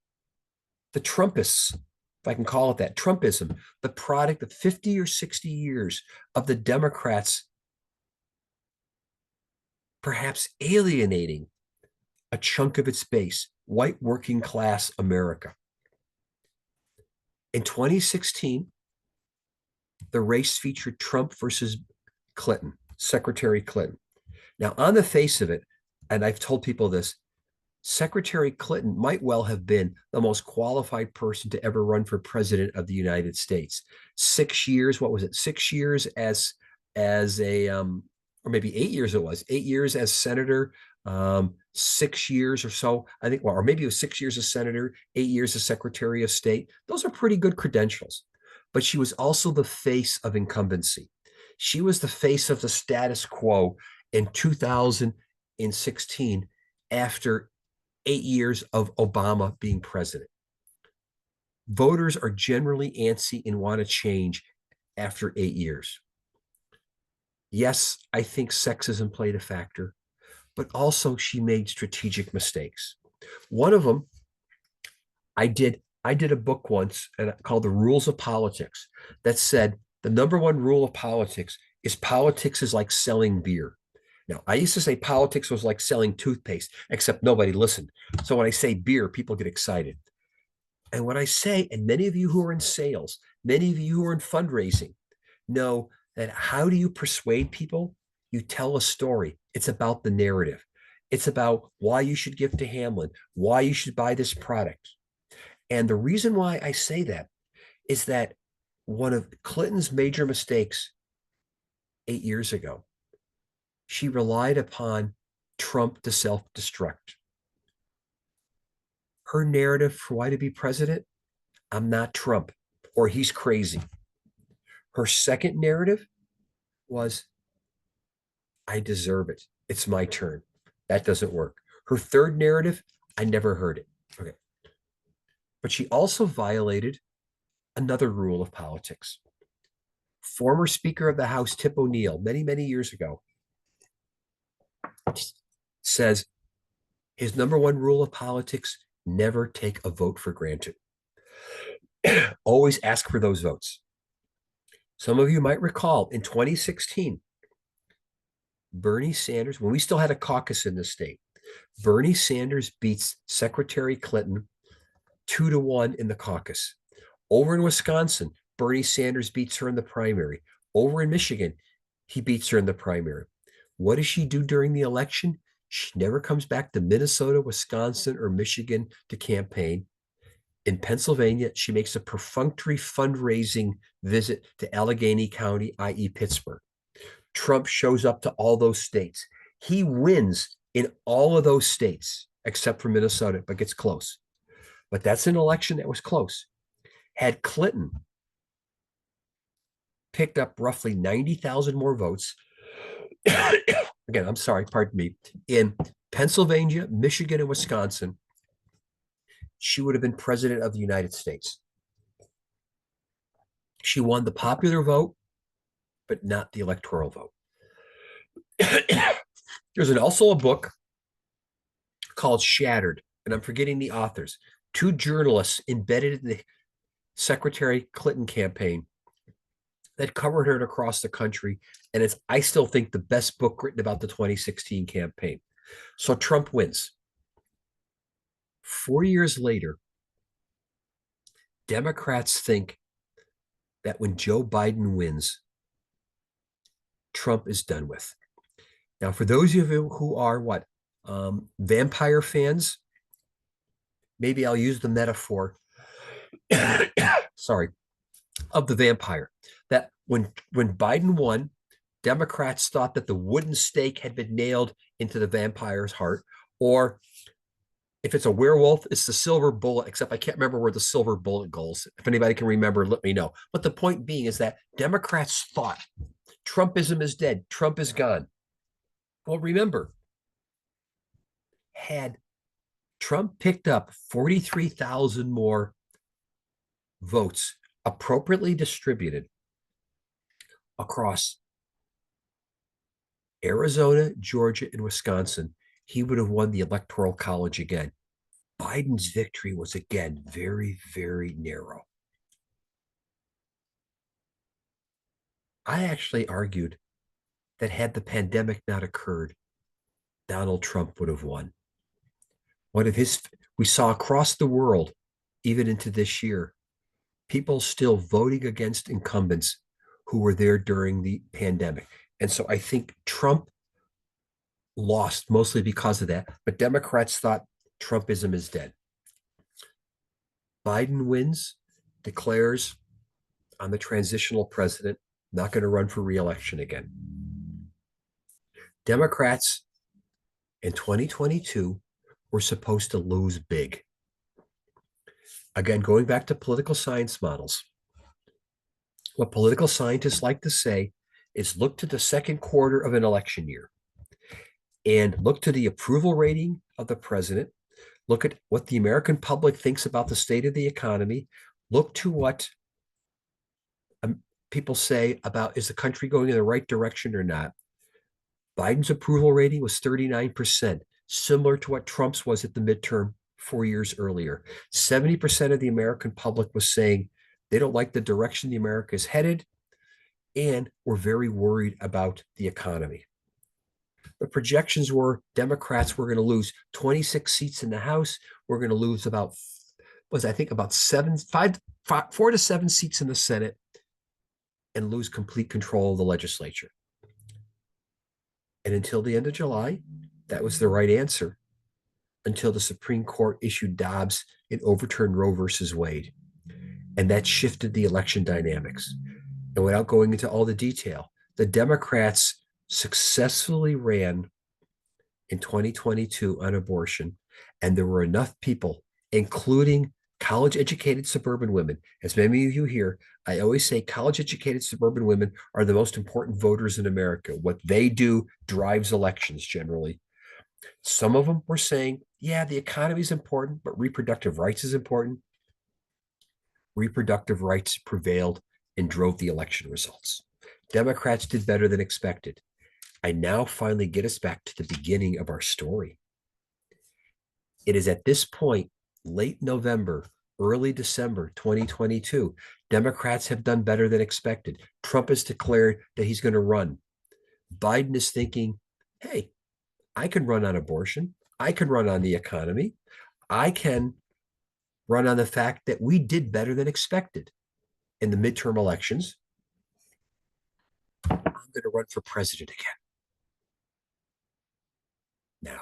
the Trumpists, if I can call it that, Trumpism, the product of 50 or 60 years of the Democrats perhaps alienating a chunk of its base, white working class America. In 2016, The race featured Trump versus Clinton, Secretary Clinton. Now, on the face of it, and I've told people this, Secretary Clinton might well have been the most qualified person to ever run for president of the United States. 6 years, what was it? 6 years as a or maybe 8 years it was, 8 years as senator, 6 years or so, I think, well, or maybe it was 6 years as senator, 8 years as secretary of state. Those are pretty good credentials. But she was also the face of incumbency. She was the face of the status quo in 2016 after 8 years of Obama being president. Voters are generally antsy and want to change after 8 years. Yes, I think sexism played a factor, but also she made strategic mistakes. One of them, I did a book once and called The Rules of Politics that said the number one rule of politics is like selling beer. Now, I used to say politics was like selling toothpaste, except nobody listened. So when I say beer, people get excited. And when I say, and many of you who are in sales, many of you who are in fundraising know that how do you persuade people? You tell a story. It's about the narrative. It's about why you should give to Hamlin, why you should buy this product. And the reason why I say that is that one of Clinton's major mistakes 8 years ago, she relied upon Trump to self-destruct. Her narrative for why to be president, I'm not Trump, or he's crazy. Her second narrative was, I deserve it. It's my turn. That doesn't work. Her third narrative, I never heard it. Okay. But she also violated another rule of politics. Former Speaker of the House, Tip O'Neill, many, many years ago, says his number one rule of politics, never take a vote for granted. Always ask for those votes. Some of you might recall in 2016, Bernie Sanders, when we still had a caucus in the state, Bernie Sanders beats Secretary Clinton 2-1 in the caucus. Over in Wisconsin, Bernie Sanders beats her in the primary. Over in Michigan, he beats her in the primary. What does she do during the election? She never comes back to Minnesota, Wisconsin, or Michigan to campaign. In Pennsylvania, she makes a perfunctory fundraising visit to Allegheny County, i.e. Pittsburgh. Trump shows up to all those states. He wins in all of those states, except for Minnesota, but gets close. But that's an election that was close. Had Clinton picked up roughly 90,000 more votes, again, I'm sorry, pardon me, in Pennsylvania, Michigan, and Wisconsin, she would have been president of the United States. She won the popular vote, but not the electoral vote. There's also a book called Shattered, and I'm forgetting the authors. Two journalists embedded in the Secretary Clinton campaign that covered her across the country. And it's, I still think, the best book written about the 2016 campaign. So Trump wins. 4 years later, Democrats think that when Joe Biden wins, Trump is done with. Now, for those of you who are vampire fans, maybe I'll use the metaphor, sorry, of the vampire. That when Biden won, Democrats thought that the wooden stake had been nailed into the vampire's heart, or if it's a werewolf, it's the silver bullet, except I can't remember where the silver bullet goes. If anybody can remember, let me know. But the point being is that Democrats thought Trumpism is dead. Trump is gone. Well, remember, had Trump picked up 43,000 more votes appropriately distributed across Arizona, Georgia, and Wisconsin, he would have won the Electoral College again. Biden's victory was again very, very narrow. I actually argued that had the pandemic not occurred, Donald Trump would have won. We saw across the world, even into this year, people still voting against incumbents who were there during the pandemic. And so I think Trump lost mostly because of that, but Democrats thought Trumpism is dead. Biden wins, declares I'm the transitional president, not going to run for reelection again. Democrats in 2022 were supposed to lose big. Again, going back to political science models, what political scientists like to say is look to the second quarter of an election year and look to the approval rating of the president, look at what the American public thinks about the state of the economy, look to what people say about is the country going in the right direction or not. Biden's approval rating was 39%, similar to what Trump's was at the midterm 4 years earlier. 70% of the American public was saying they don't like the direction the America is headed and were very worried about the economy. The projections were Democrats were going to lose 26 seats in the House. We're going to lose about 4 to 7 seats in the Senate and lose complete control of the legislature. And until the end of July, that was the right answer until the Supreme Court issued Dobbs and overturned Roe versus Wade. And that shifted the election dynamics. And without going into all the detail, the Democrats successfully ran in 2022 on abortion. And there were enough people, including college-educated suburban women. As many of you hear, I always say college-educated suburban women are the most important voters in America. What they do drives elections generally. Some of them were saying, yeah, the economy is important, but reproductive rights is important. Reproductive rights prevailed and drove the election results. Democrats did better than expected. I now finally get us back to the beginning of our story. It is at this point, late November, early December 2022, Democrats have done better than expected. Trump has declared that he's going to run. Biden is thinking, hey, I can run on abortion. I can run on the economy. I can run on the fact that we did better than expected in the midterm elections. I'm going to run for president again. Now,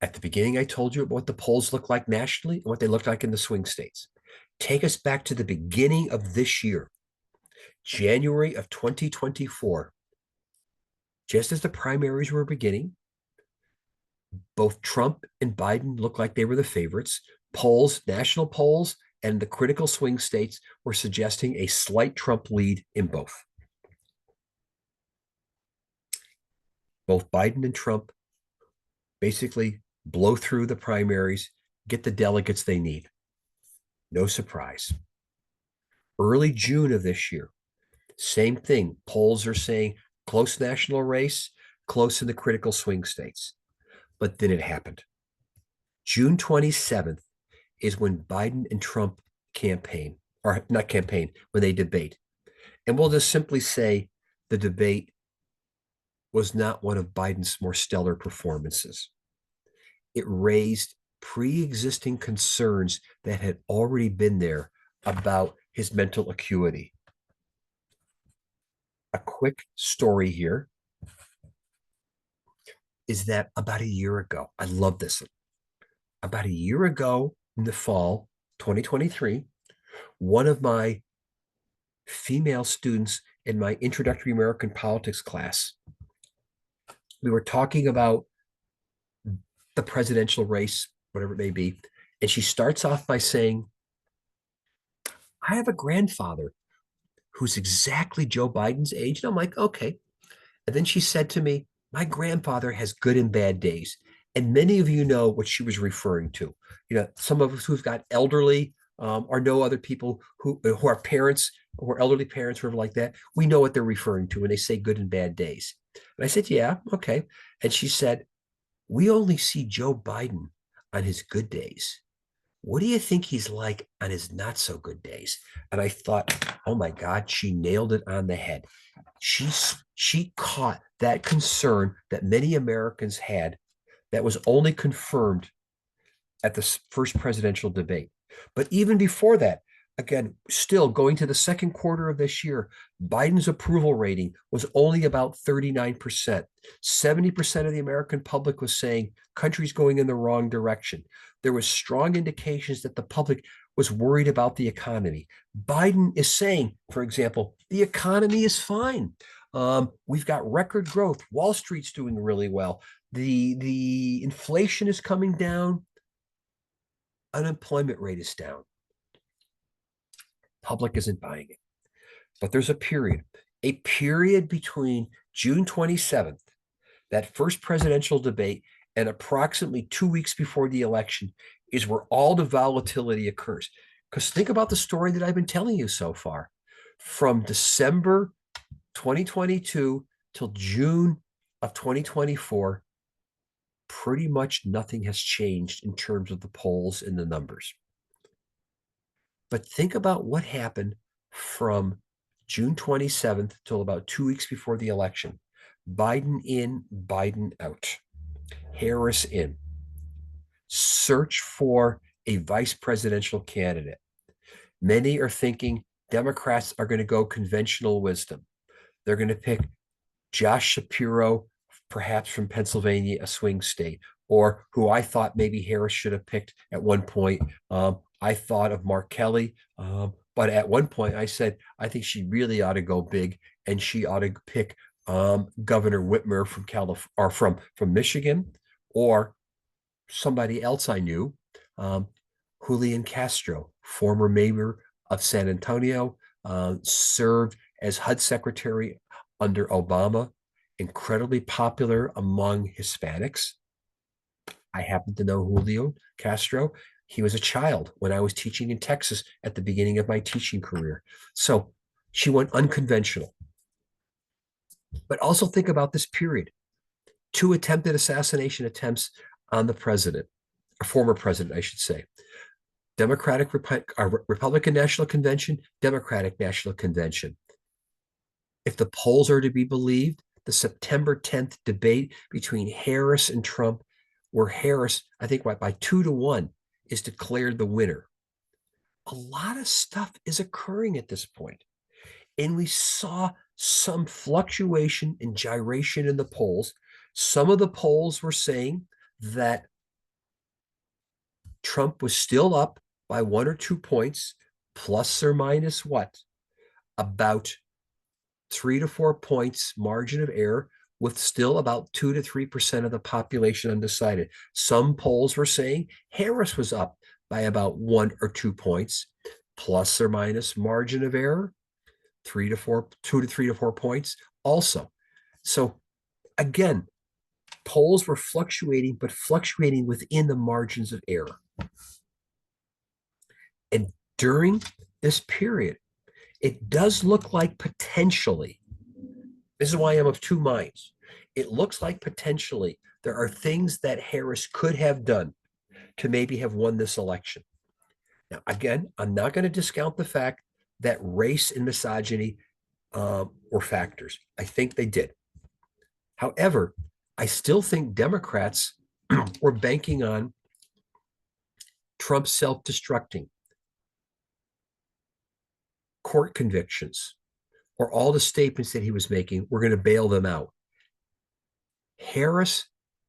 at the beginning, I told you what the polls look like nationally and what they look like in the swing states. Take us back to the beginning of this year, January of 2024. Just as the primaries were beginning, both Trump and Biden looked like they were the favorites. Polls, national polls, and the critical swing states were suggesting a slight Trump lead in both. Both Biden and Trump basically blow through the primaries, get the delegates they need. No surprise. Early June of this year, same thing. Polls are saying close national race, close in the critical swing states. But then it happened. June 27th is when Biden and Trump campaign, or not campaign, when they debate. And we'll just simply say the debate was not one of Biden's more stellar performances. It raised pre-existing concerns that had already been there about his mental acuity. A quick story here is that about a year ago, I love this. About a year ago in the fall, 2023, one of my female students in my introductory American politics class, we were talking about the presidential race, whatever it may be. And she starts off by saying, I have a grandfather who's exactly Joe Biden's age. And I'm like, okay. And then she said to me, my grandfather has good and bad days. And many of you know what she was referring to. You know, some of us who've got elderly or know other people who are parents, who are elderly parents, or like that. We know what they're referring to when they say good and bad days. And I said, yeah, okay. And she said, we only see Joe Biden on his good days. What do you think he's like on his not so good days? And I thought, oh my God, she nailed it on the head. She caught that concern that many Americans had that was only confirmed at the first presidential debate. But even before that, again, still going to the second quarter of this year, Biden's approval rating was only about 39%. 70% of the American public was saying country's going in the wrong direction. There was strong indications that the public was worried about the economy. Biden is saying, for example, the economy is fine. We've got record growth. Wall Street's doing really well. The inflation is coming down. Unemployment rate is down. Public isn't buying it. But there's a period between June 27th, that first presidential debate, and approximately 2 weeks before the election is where all the volatility occurs. Because think about the story that I've been telling you so far. From December 2022 till June of 2024, pretty much nothing has changed in terms of the polls and the numbers. But think about what happened from June 27th till about 2 weeks before the election. Biden in, Biden out. Harris in. Search for a vice presidential candidate. Many are thinking Democrats are going to go conventional wisdom. They're going to pick Josh Shapiro, perhaps from Pennsylvania, a swing state, or who I thought maybe Harris should have picked at one point. I thought of Mark Kelly, but at one point I said, I think she really ought to go big and she ought to pick Governor Whitmer from California or from Michigan, or somebody else I knew, Julian Castro, former mayor of San Antonio, served as HUD secretary under Obama, incredibly popular among Hispanics. I happen to know Julio Castro. He was a child when I was teaching in Texas at the beginning of my teaching career. So she went unconventional. But also think about this period. 2 attempted assassination attempts on the president, a former president, I should say. Republican National Convention, Democratic National Convention. If the polls are to be believed, the September 10th debate between Harris and Trump, where Harris, I think by 2-1, is declared the winner. A lot of stuff is occurring at this point. And we saw some fluctuation and gyration in the polls. Some of the polls were saying that Trump was still up by 1 or 2 points, plus or minus what? About 3 to 4 points margin of error, with still about 2 to 3% of the population undecided. Some polls were saying Harris was up by about 1 or 2 points, plus or minus margin of error, 2 to 3 to 4 points also. So again, polls were fluctuating, but fluctuating within the margins of error. And during this period, it does look like potentially, this is why I'm of two minds. It looks like potentially there are things that Harris could have done to maybe have won this election. Now, again, I'm not going to discount the fact that race and misogyny were factors. I think they did. However, I still think Democrats were banking on Trump self-destructing, court convictions, or all the statements that he was making, we're going to bail them out. Harris,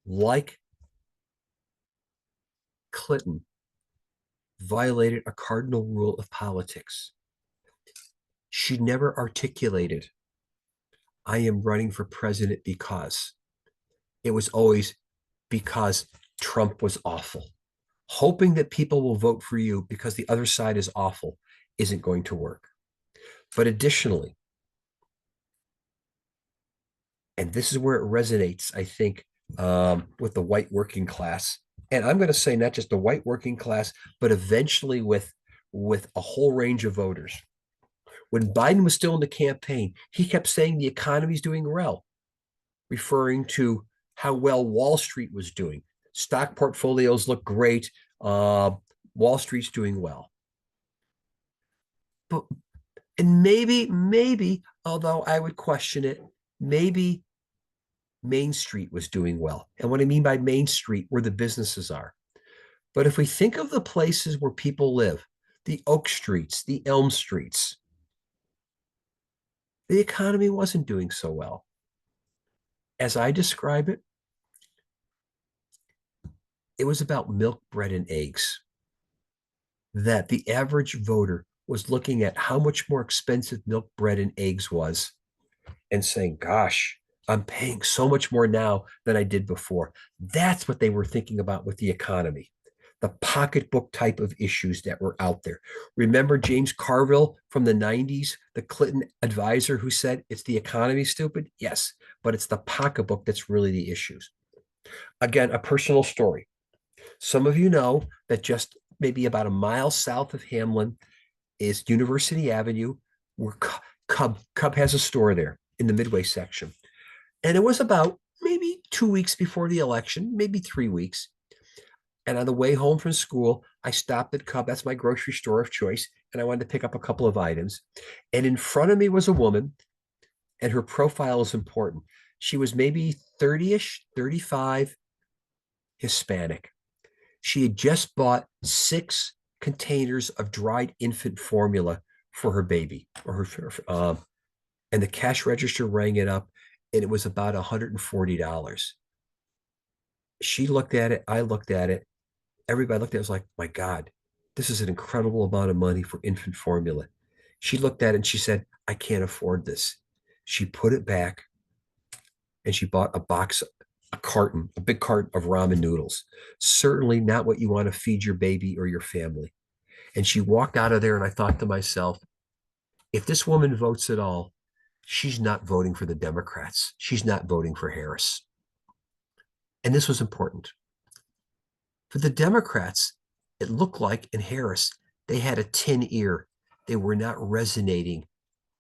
like Clinton, violated a cardinal rule of politics. She never articulated, I am running for president because. It was always because Trump was awful. Hoping that people will vote for you because the other side is awful isn't going to work. But additionally, and this is where it resonates, I think, with the white working class. And I'm going to say not just the white working class, but eventually with a whole range of voters. When Biden was still in the campaign, he kept saying the economy's doing well, referring to how well Wall Street was doing. Stock portfolios look great. Wall Street's doing well. But and maybe, although I would question it, maybe Main Street was doing well. And what I mean by Main Street, where the businesses are. But if we think of the places where people live, the Oak Streets, the Elm Streets. The economy wasn't doing so well. As I describe it, it was about milk, bread, and eggs. That the average voter was looking at how much more expensive milk, bread, and eggs was and saying, gosh, I'm paying so much more now than I did before. That's what they were thinking about with the economy, the pocketbook type of issues that were out there. Remember James Carville from the 90s, the Clinton advisor who said, it's the economy, stupid? Yes, but it's the pocketbook that's really the issues. Again, a personal story. Some of you know that just maybe about a mile south of Hamlin is University Avenue, where Cub has a store there in the Midway section. And it was about maybe 2 weeks before the election, maybe 3 weeks. And on the way home from school, I stopped at Cub. That's my grocery store of choice. And I wanted to pick up a couple of items. And in front of me was a woman, and her profile is important. She was maybe 30-ish, 35, Hispanic. She had just bought 6 containers of dried infant formula for her baby, and the cash register rang it up, and it was about $140. She looked at it. I looked at it. Everybody looked at it. Was like, my God, this is an incredible amount of money for infant formula. She looked at it and she said, I can't afford this. She put it back and she bought a big carton of ramen noodles. Certainly not what you want to feed your baby or your family. And she walked out of there, and I thought to myself, if this woman votes at all, she's not voting for the Democrats. She's not voting for Harris. And this was important. For the Democrats, it looked like in Harris, they had a tin ear. They were not resonating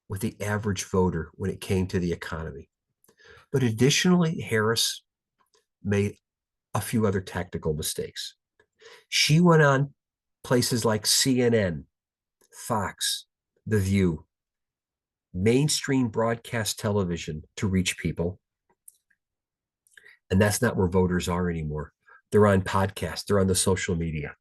with the average voter when it came to the economy. But additionally, Harris made a few other tactical mistakes. She went on places like CNN, Fox, The View, mainstream broadcast television to reach people. And that's not where voters are anymore. They're on podcasts, they're on the social media.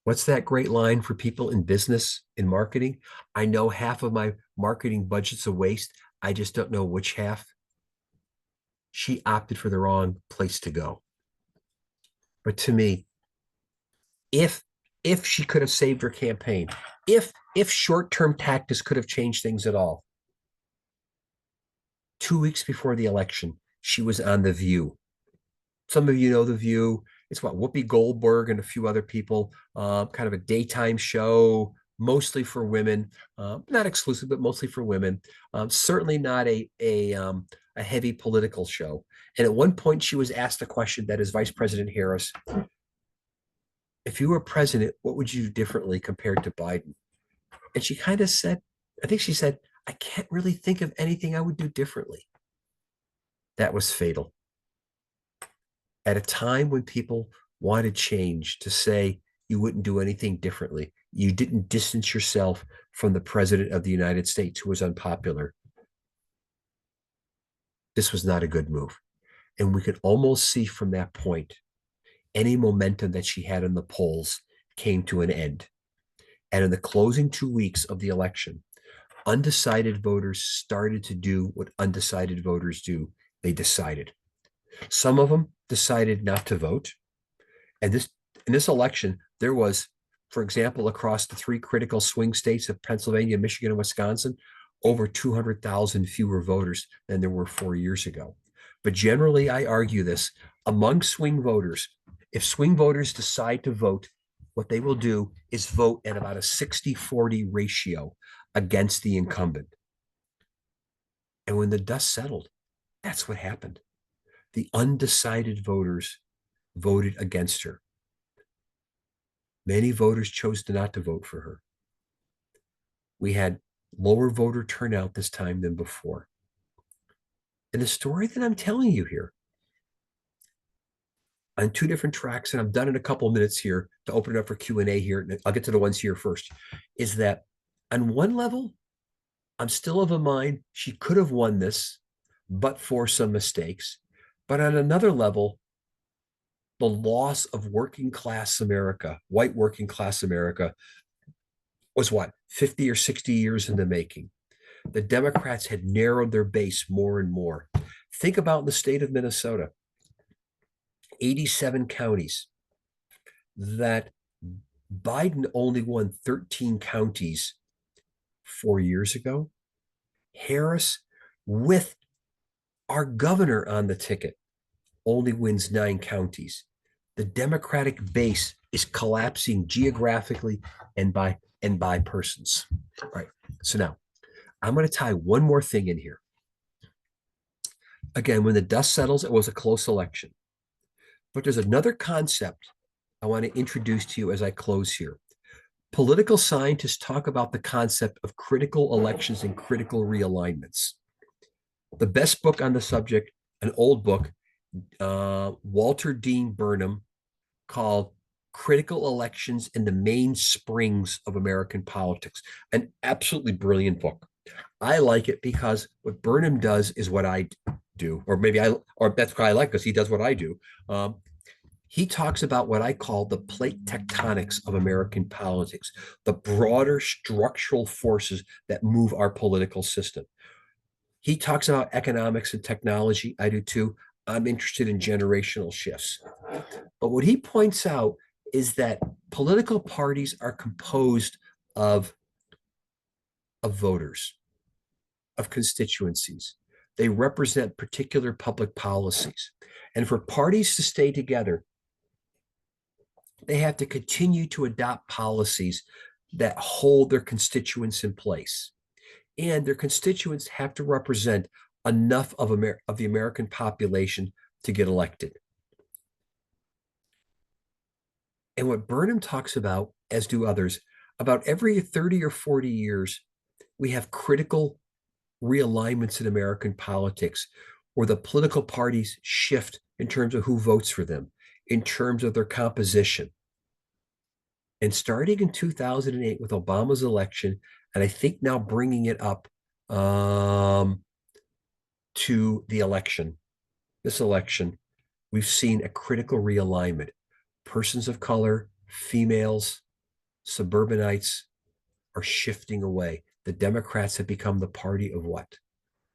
What's that great line for people in business, in marketing? I know half of my marketing budget's a waste. I just don't know which half. She opted for the wrong place to go. But to me, if she could have saved her campaign, if short-term tactics could have changed things at all, 2 weeks before the election, she was on The View. Some of you know The View. It's what Whoopi Goldberg and a few other people, kind of a daytime show, mostly for women, not exclusive, but mostly for women. Certainly not a heavy political show. And at one point, she was asked a question that is Vice President Harris, if you were president, what would you do differently compared to Biden? And she kind of said, I think she said, I can't really think of anything I would do differently. That was fatal. At a time when people wanted change, to say you wouldn't do anything differently, you didn't distance yourself from the president of the United States who was unpopular. This was not a good move. And we could almost see from that point, any momentum that she had in the polls came to an end. And in the closing 2 weeks of the election, undecided voters started to do what undecided voters do. They decided. Some of them decided not to vote. And in this election, there was, for example, across the 3 critical swing states of Pennsylvania, Michigan, and Wisconsin, over 200,000 fewer voters than there were 4 years ago. But generally, I argue this, among swing voters, if swing voters decide to vote, what they will do is vote at about a 60-40 ratio against the incumbent. And when the dust settled, that's what happened. The undecided voters voted against her. Many voters chose not to vote for her. We had lower voter turnout this time than before. And the story that I'm telling you here, on 2 different tracks, and I'm done in a couple of minutes here to open it up for Q&A here, and I'll get to the ones here first, is that on one level, I'm still of a mind she could have won this, but for some mistakes. But on another level, the loss of working class America, white working class America, was what, 50 or 60 years in the making. The Democrats had narrowed their base more and more. Think about the state of Minnesota, 87 counties, that Biden only won 13 counties 4 years ago. Harris, with our governor on the ticket, only wins 9 counties. The Democratic base is collapsing geographically and by persons. All right. So now I'm going to tie one more thing in here. Again, when the dust settles, it was a close election. But there's another concept I want to introduce to you as I close here. Political scientists talk about the concept of critical elections and critical realignments. The best book on the subject, an old book, Walter Dean Burnham, called Critical Elections and the Mainsprings of American Politics. An absolutely brilliant book. I like it because what Burnham does is what I do, or that's what I like because he does what I do. He talks about what I call the plate tectonics of American politics, the broader structural forces that move our political system. He talks about economics and technology. I do too. I'm interested in generational shifts. But what he points out is that political parties are composed of voters, of constituencies. They represent particular public policies. And for parties to stay together, they have to continue to adopt policies that hold their constituents in place. And their constituents have to represent enough of the American population to get elected. And what Burnham talks about, as do others, about every 30 or 40 years, we have critical realignments in American politics where the political parties shift in terms of who votes for them, in terms of their composition. And starting in 2008 with Obama's election, and I think now bringing it up to the election, this election, we've seen a critical realignment. Persons of color, females, suburbanites are shifting away. The Democrats have become the party of what?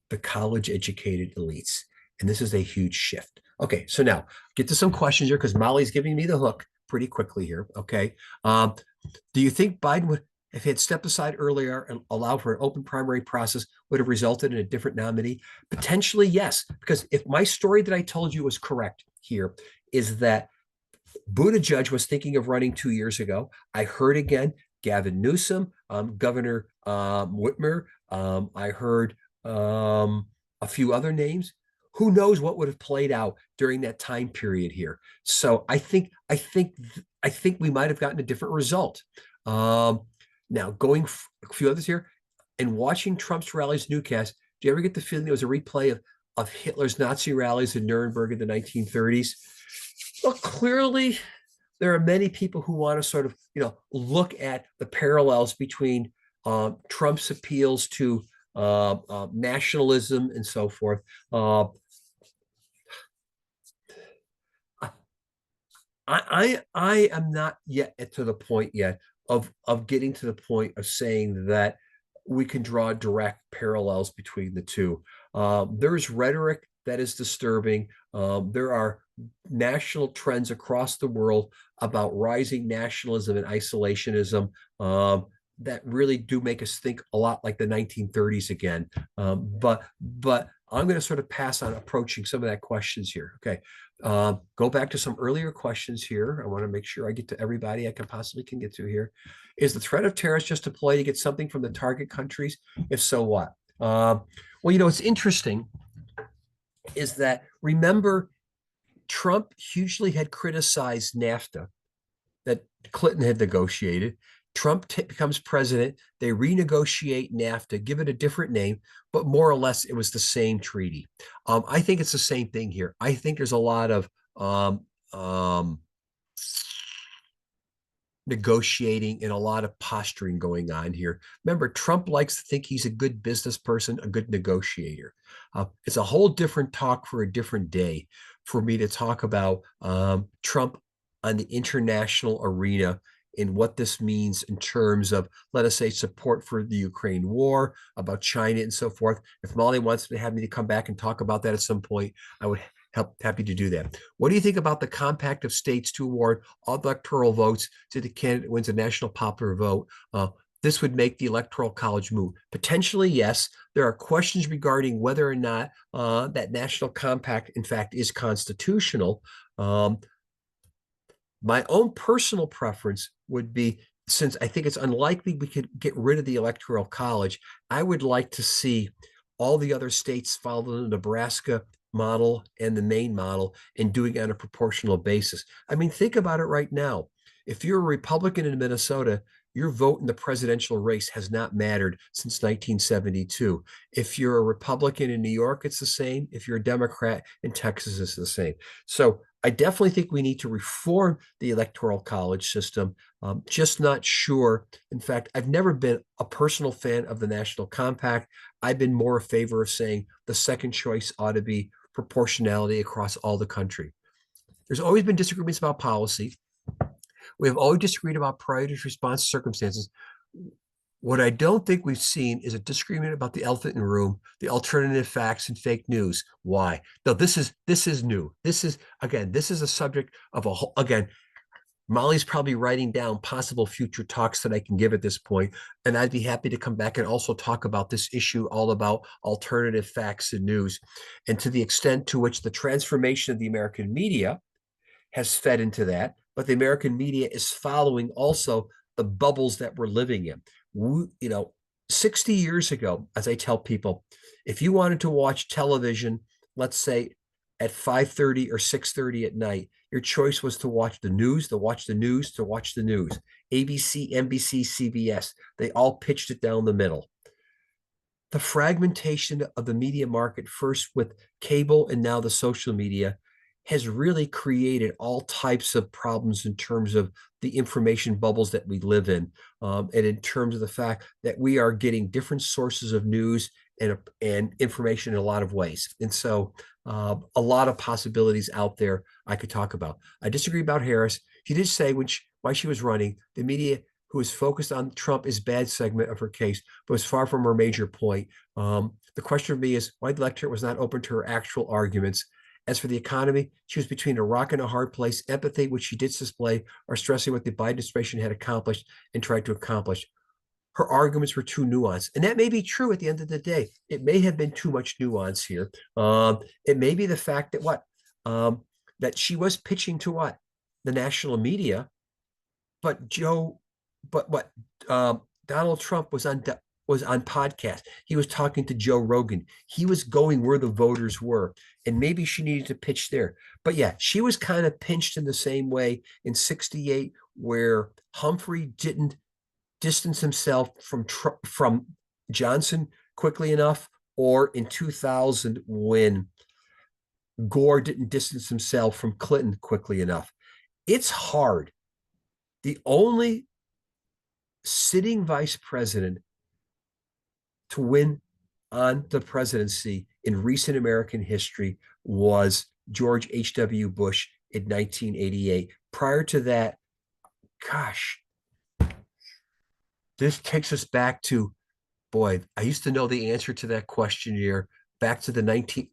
The college-educated elites. And this is a huge shift. Okay, so now get to some questions here because Molly's giving me the hook pretty quickly here. Okay. Do you think Biden would, if he had stepped aside earlier and allowed for an open primary process, would have resulted in a different nominee? Potentially, yes. Because if my story that I told you was correct here, is that Buttigieg was thinking of running 2 years ago. I heard again Gavin Newsom, Governor Whitmer. I heard a few other names. Who knows what would have played out during that time period here? So I think we might have gotten a different result. Now going a few others here and watching Trump's rallies newscast. Do you ever get the feeling it was a replay of Hitler's Nazi rallies in Nuremberg in the 1930s? Well, clearly there are many people who want to sort of, look at the parallels between Trump's appeals to nationalism and so forth. I am not yet to the point yet of getting to the point of saying that we can draw direct parallels between the two. There's rhetoric that is disturbing. There are national trends across the world about rising nationalism and isolationism that really do make us think a lot like the 1930s again. But I'm going to sort of pass on approaching some of that questions here. Okay. Go back to some earlier questions here. I want to make sure I get to everybody I possibly can get to here. Is the threat of tariffs just a ploy to get something from the target countries? If so, what? Well, it's interesting is that, remember, Trump hugely had criticized NAFTA that Clinton had negotiated. Trump becomes president. They renegotiate NAFTA, give it a different name, but more or less it was the same treaty. I think it's the same thing here. I think there's a lot of negotiating and a lot of posturing going on here. Remember, Trump likes to think he's a good business person, a good negotiator. It's a whole different talk for a different day for me to talk about Trump on the international arena and what this means in terms of, let us say, support for the Ukraine war, about China and so forth. If Molly wants to have me to come back and talk about that at some point, I would happy to do that. What do you think about the compact of states to award all electoral votes to the candidate who wins a national popular vote? This would make the electoral college move. Potentially, yes. There are questions regarding whether or not that national compact, in fact, is constitutional. My own personal preference would be, since I think it's unlikely we could get rid of the electoral college, I would like to see all the other states follow the Nebraska model and the Maine model and doing it on a proportional basis. I mean, think about it right now. If you're a Republican in Minnesota, your vote in the presidential race has not mattered since 1972. If you're a Republican in New York, it's the same. If you're a Democrat in Texas, it's the same. So I definitely think we need to reform the electoral college system. Just not sure. In fact, I've never been a personal fan of the national compact. I've been more in favor of saying the second choice ought to be proportionality across all the country. There's always been disagreements about policy. We have always disagreed about priorities, response, circumstances. What I don't think we've seen is a disagreement about the elephant in the room, the alternative facts and fake news. Why? No, this is new. This is a subject of a whole, again, Molly's probably writing down possible future talks that I can give at this point, and I'd be happy to come back and also talk about this issue all about alternative facts and news, and to the extent to which the transformation of the American media has fed into that, but the American media is following also the bubbles that we're living in. 60 years ago, as I tell people, if you wanted to watch television, let's say at 5:30 or 6:30 at night, your choice was to watch the news, to watch the news, to watch the news. ABC, NBC, CBS, they all pitched it down the middle. The fragmentation of the media market, first with cable and now the social media, has really created all types of problems in terms of the information bubbles that we live in, and in terms of the fact that we are getting different sources of news and information in a lot of ways. And so a lot of possibilities out there I could talk about. I disagree about Harris. She did say why she was running, the media who is focused on Trump is bad segment of her case, but was far from her major point. The question for me is why the electorate was not open to her actual arguments. As for the economy, she was between a rock and a hard place. Empathy, which she did display, or stressing what the Biden administration had accomplished and tried to accomplish. Her arguments were too nuanced. And that may be true at the end of the day. It may have been too much nuance here. It may be the fact that that she was pitching to what? The national media, but Donald Trump was on podcast. He was talking to Joe Rogan. He was going where the voters were, and maybe she needed to pitch there. But yeah, she was kind of pinched in the same way in '68, where Humphrey didn't distance himself from Johnson quickly enough, or in 2000 when Gore didn't distance himself from Clinton quickly enough. It's hard. The only sitting vice president to win on the presidency in recent American history was George H.W. Bush in 1988. Prior to that, gosh, this takes us back to, boy, I used to know the answer to that question here, back to the 19th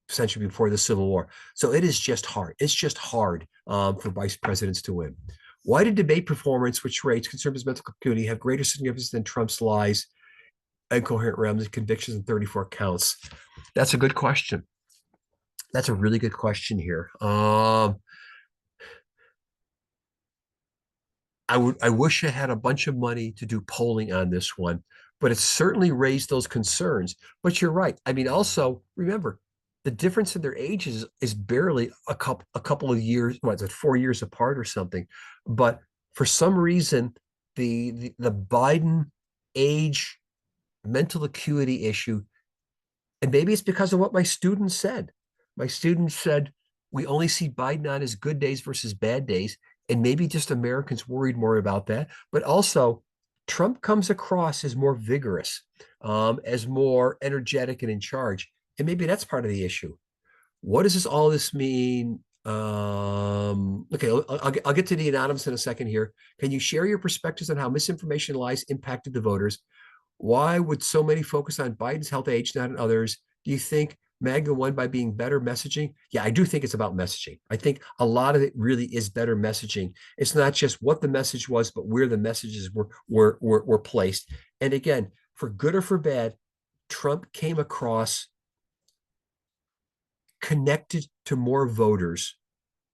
century before the Civil War. So it is just hard. It's just hard for vice presidents to win. Why did debate performance, which rates conservatives' mental acuity, have greater significance than Trump's lies, incoherent realms, and convictions in 34 counts? That's a good question. That's a really good question here. I wish I had a bunch of money to do polling on this one, but it certainly raised those concerns. But you're right. I mean, also remember the difference in their ages is barely a couple of years. What is it, 4 years apart or something? But for some reason, the Biden age mental acuity issue, and maybe it's because of what my students said. My students said we only see Biden on his good days versus bad days. and maybe just Americans worried more about that. But also, Trump comes across as more vigorous, as more energetic and in charge. And maybe that's part of the issue. What does all this mean? Okay, I'll get to the anonymous in a second here. Can you share your perspectives on how misinformation lies impacted the voters? Why would so many focus on Biden's health age, not on others? Do you think MAGA won by being better messaging? Yeah, I do think it's about messaging. I think a lot of it really is better messaging. It's not just what the message was, but where the messages were placed. And again, for good or for bad, Trump came across connected to more voters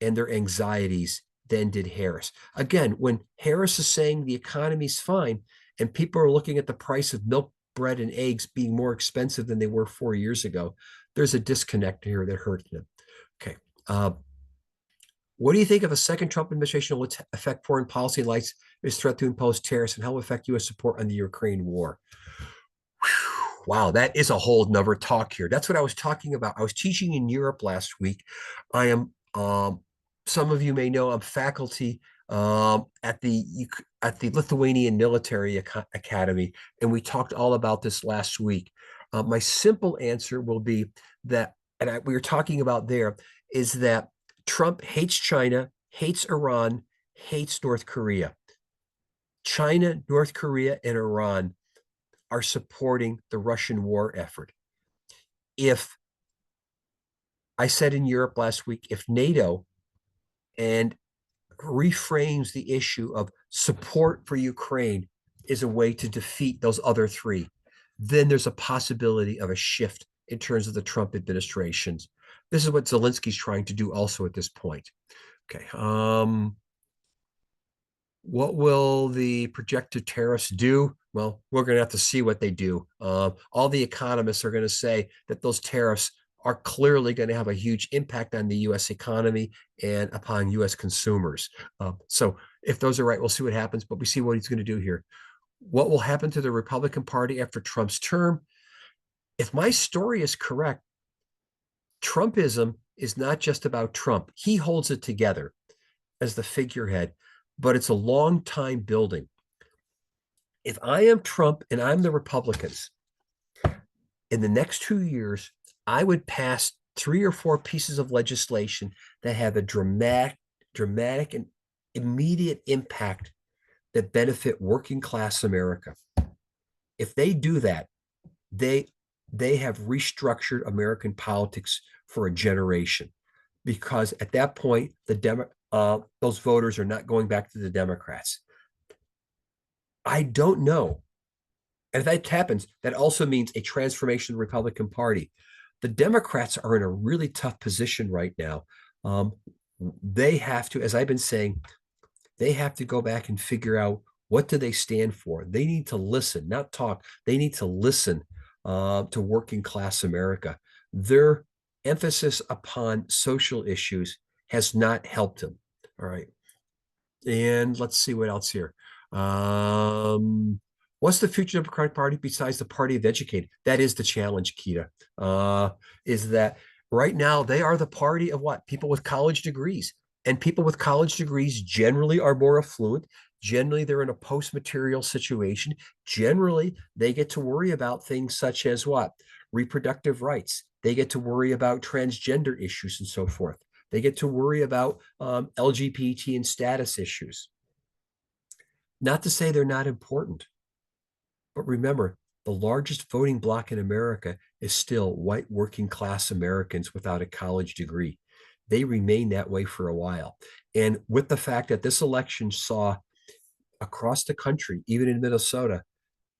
and their anxieties than did Harris. Again, when Harris is saying the economy's fine and people are looking at the price of milk, bread, and eggs being more expensive than they were 4 years ago, there's a disconnect here that hurts them. Okay. What do you think of a second Trump administration will affect foreign policy in light of his threat to impose tariffs, and how will affect U.S. support on the Ukraine war? Wow, that is a whole nother talk here. That's what I was talking about. I was teaching in Europe last week. I am, some of you may know, I'm faculty at the Lithuanian Military Academy, and we talked all about this last week. My simple answer will be that, and we were talking about there, is that Trump hates China, hates Iran, hates North Korea. China, North Korea, and Iran are supporting the Russian war effort. If I said in Europe last week, if NATO and reframes the issue of support for Ukraine is a way to defeat those other three, then there's a possibility of a shift in terms of the Trump administrations. This is what Zelensky's trying to do also at this point. Okay. What will the projected tariffs do? Well, we're going to have to see what they do. All the economists are going to say that those tariffs are clearly going to have a huge impact on the U.S. economy and upon U.S. consumers. So if those are right, we'll see what happens, but we see what he's going to do here. What will happen to the Republican Party after Trump's term? If my story is correct, Trumpism is not just about Trump. He holds it together as the figurehead, but it's a long time building. If I am Trump and I'm the Republicans, in the next 2 years, I would pass 3 or 4 pieces of legislation that have a dramatic and immediate impact that benefit working class America. If they do that, they have restructured American politics for a generation, because at that point, those voters are not going back to the Democrats. I don't know. And if that happens, that also means a transformation of the Republican Party. The Democrats are in a really tough position right now. They have to, as I've been saying, they have to go back and figure out, what do they stand for? They need to listen, not talk. They need to listen to working class America. Their emphasis upon social issues has not helped them. All right. And let's see what else here. What's the future of the Democratic Party besides the party of the educated? That is the challenge, Keita. Is that right now they are the party of what? People with college degrees. And people with college degrees generally are more affluent. Generally, they're in a post-material situation. Generally, they get to worry about things such as what? Reproductive rights. They get to worry about transgender issues and so forth. They get to worry about LGBT and status issues. Not to say they're not important, but remember, the largest voting bloc in America is still white working class Americans without a college degree. They remain that way for a while. And with the fact that this election saw across the country, even in Minnesota,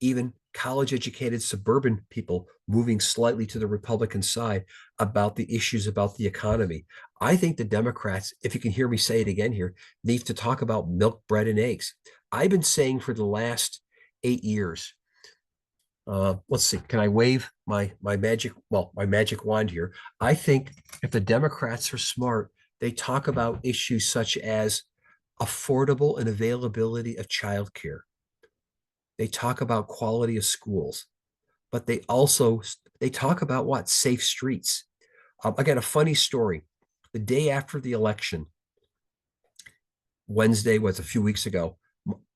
even college educated suburban people moving slightly to the Republican side about the issues about the economy. I think the Democrats, if you can hear me say it again here, need to talk about milk, bread, and eggs. I've been saying for the last 8 years, let's see, can I wave my magic wand here? I think if the Democrats are smart, they talk about issues such as affordable and availability of childcare. They talk about quality of schools, but they talk about what? Safe streets. Again, a funny story. The day after the election, Wednesday was a few weeks ago.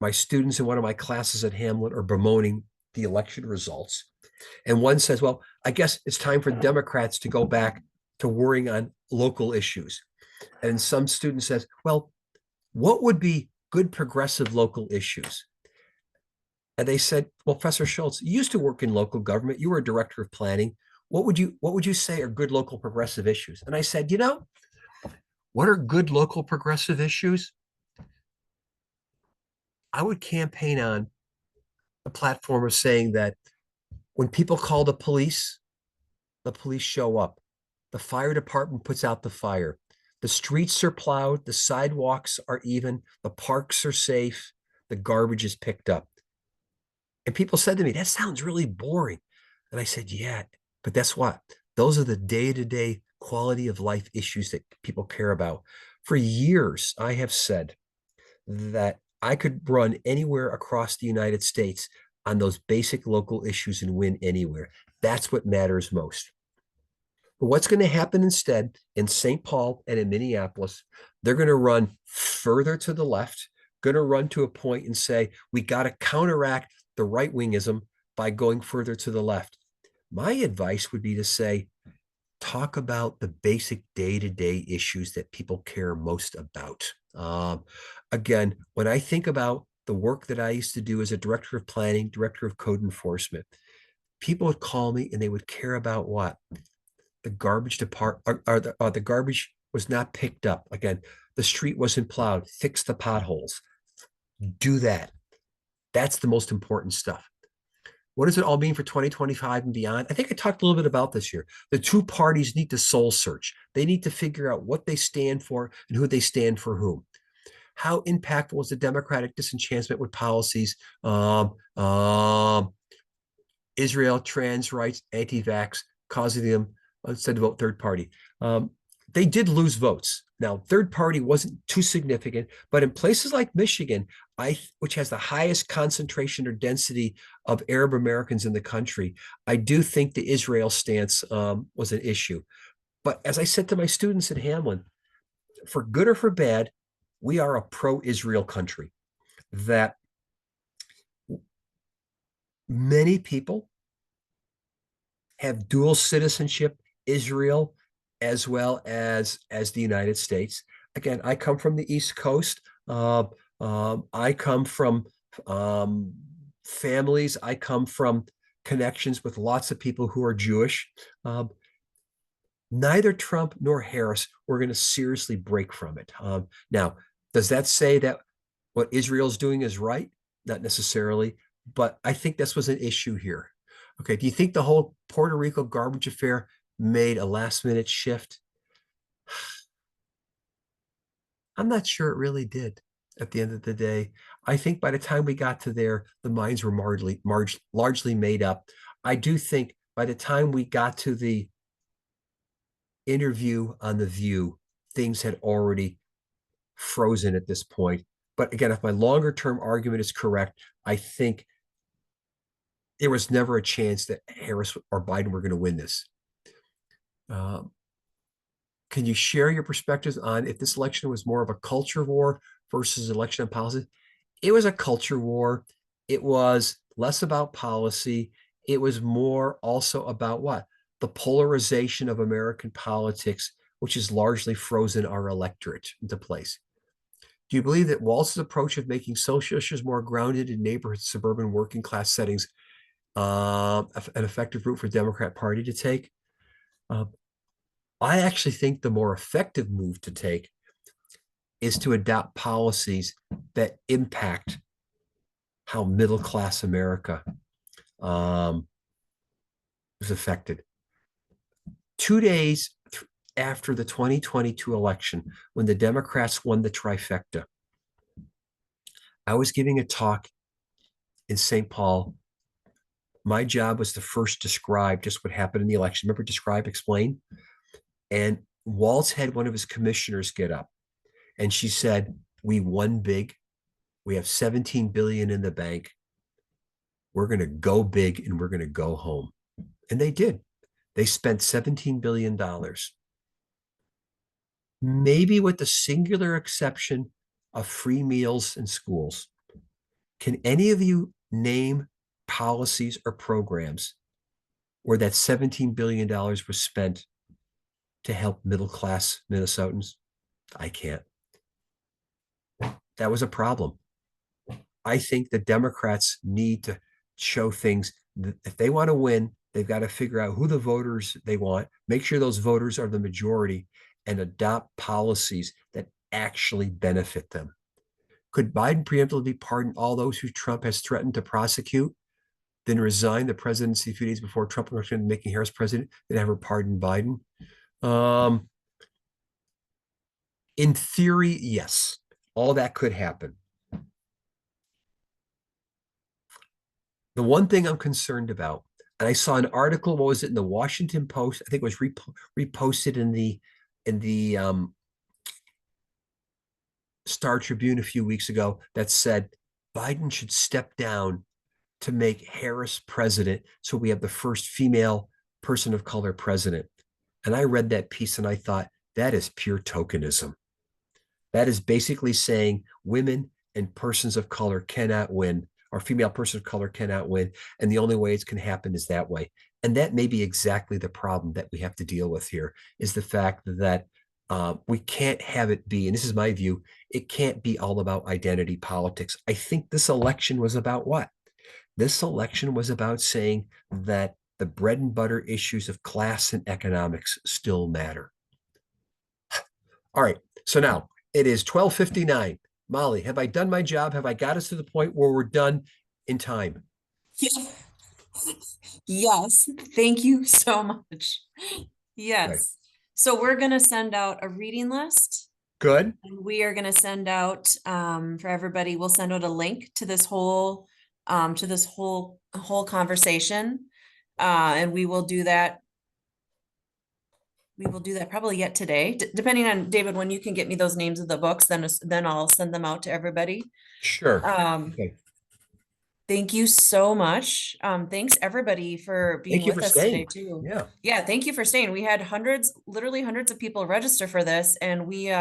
My students in one of my classes at Hamlet are bemoaning the election results. And one says, well, I guess it's time for Democrats to go back to worrying on local issues. And some student says, well, what would be good progressive local issues? And they said, well, Professor Schultz, you used to work in local government. You were a director of planning. What would you say are good local progressive issues? And I said, what are good local progressive issues? I would campaign on a platform of saying that when people call the police show up. The fire department puts out the fire. The streets are plowed, the sidewalks are even, the parks are safe, the garbage is picked up. And people said to me, that sounds really boring. And I said, yeah, but that's what? Those are the day-to-day quality of life issues that people care about. For years, I have said that I could run anywhere across the United States on those basic local issues and win anywhere. That's what matters most. But what's going to happen instead in St. Paul and in Minneapolis, they're going to run further to the left, going to run to a point and say, we got to counteract the right wingism by going further to the left. My advice would be to say, talk about the basic day-to-day issues that people care most about. Again, when I think about the work that I used to do as a director of planning, director of code enforcement, people would call me and they would care about what? The garbage department or the garbage was not picked up. Again, the street wasn't plowed. Fix the potholes. Do that. That's the most important stuff. What does it all mean for 2025 and beyond? I think I talked a little bit about this here. The two parties need to soul search. They need to figure out what they stand for and who they stand for whom. How impactful was the Democratic disenchantment with policies? Israel, trans rights, anti-vax, causing them instead to vote third party. They did lose votes. Now, third party wasn't too significant, but in places like Michigan, which has the highest concentration or density of Arab Americans in the country, I do think the Israel stance was an issue. But as I said to my students at Hamlin, for good or for bad, we are a pro-Israel country that many people have dual citizenship, Israel as well as the United States. Again, I come from the East Coast. I come from families. I come from connections with lots of people who are Jewish. Neither Trump nor Harris were going to seriously break from it. Now, does that say that what Israel's doing is right? Not necessarily, but I think this was an issue here. Okay, do you think the whole Puerto Rico garbage affair made a last minute shift? I'm not sure it really did at the end of the day. I think by the time we got to there, the minds were largely made up. I do think by the time we got to the interview on The View, things had already frozen at this point. But again, if my longer term argument is correct, I think there was never a chance that Harris or Biden were going to win this. Can you share your perspectives on if this election was more of a culture war versus election on policy? It was a culture war. It was less about policy. It was more also about what? The polarization of American politics, which has largely frozen our electorate into place. Do you believe that Walz's approach of making social issues more grounded in neighborhood, suburban, working class settings, an effective route for Democrat Party to take? I actually think the more effective move to take is to adopt policies that impact how middle class America was affected. 2 days after the 2022 election, when the Democrats won the trifecta, I was giving a talk in St. Paul. My job was to first describe just what happened in the election. Remember, describe, explain? And Waltz had one of his commissioners get up and she said, we won big. We have 17 billion in the bank. We're going to go big and we're going to go home. And they did. They spent $17 billion. Maybe with the singular exception of free meals in schools. Can any of you name policies or programs where that $17 billion was spent to help middle-class Minnesotans? I can't. That was a problem. I think the Democrats need to show things that if they want to win, they've got to figure out who the voters they want, make sure those voters are the majority, and adopt policies that actually benefit them. Could Biden preemptively pardon all those who Trump has threatened to prosecute, then resign the presidency a few days before Trump recommended making Harris president, then have her pardon Biden? In theory, yes, all that could happen. The one thing I'm concerned about, and I saw an article, what was it, in the Washington Post? I think it was reposted in the Star Tribune a few weeks ago that said Biden should step down to make Harris president so we have the first female person of color president. And I read that piece and I thought, that is pure tokenism. That is basically saying women and persons of color cannot win, or female persons of color cannot win. And the only way it can happen is that way. And that may be exactly the problem that we have to deal with here, is the fact that we can't have it be, and this is my view, it can't be all about identity politics. I think this election was about what? This election was about saying that the bread and butter issues of class and economics still matter. All right, so now it is 12:59. Molly, have I done my job? Have I got us to the point where we're done in time? Yes, thank you so much. Yes. Okay. So we're going to send out a reading list. Good. And we are going to send out for everybody, we'll send out a link to this whole conversation. And we will do that. We will do that probably yet today, depending on David, when you can get me those names of the books, then I'll send them out to everybody. Sure. Okay. Thank you so much. Thanks everybody for being with us today too. Yeah. Yeah. Thank you for staying. We had literally hundreds of people register for this, and we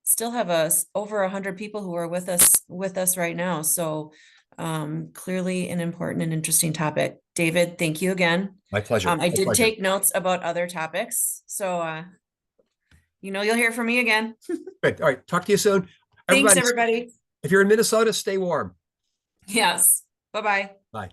still have over 100 people who are with us right now. So clearly an important and interesting topic. David, thank you again. My pleasure. I did take notes about other topics. So you'll hear from me again. Great. All right. Talk to you soon. Thanks, everybody. If you're in Minnesota, stay warm. Yes. Bye-bye. Bye.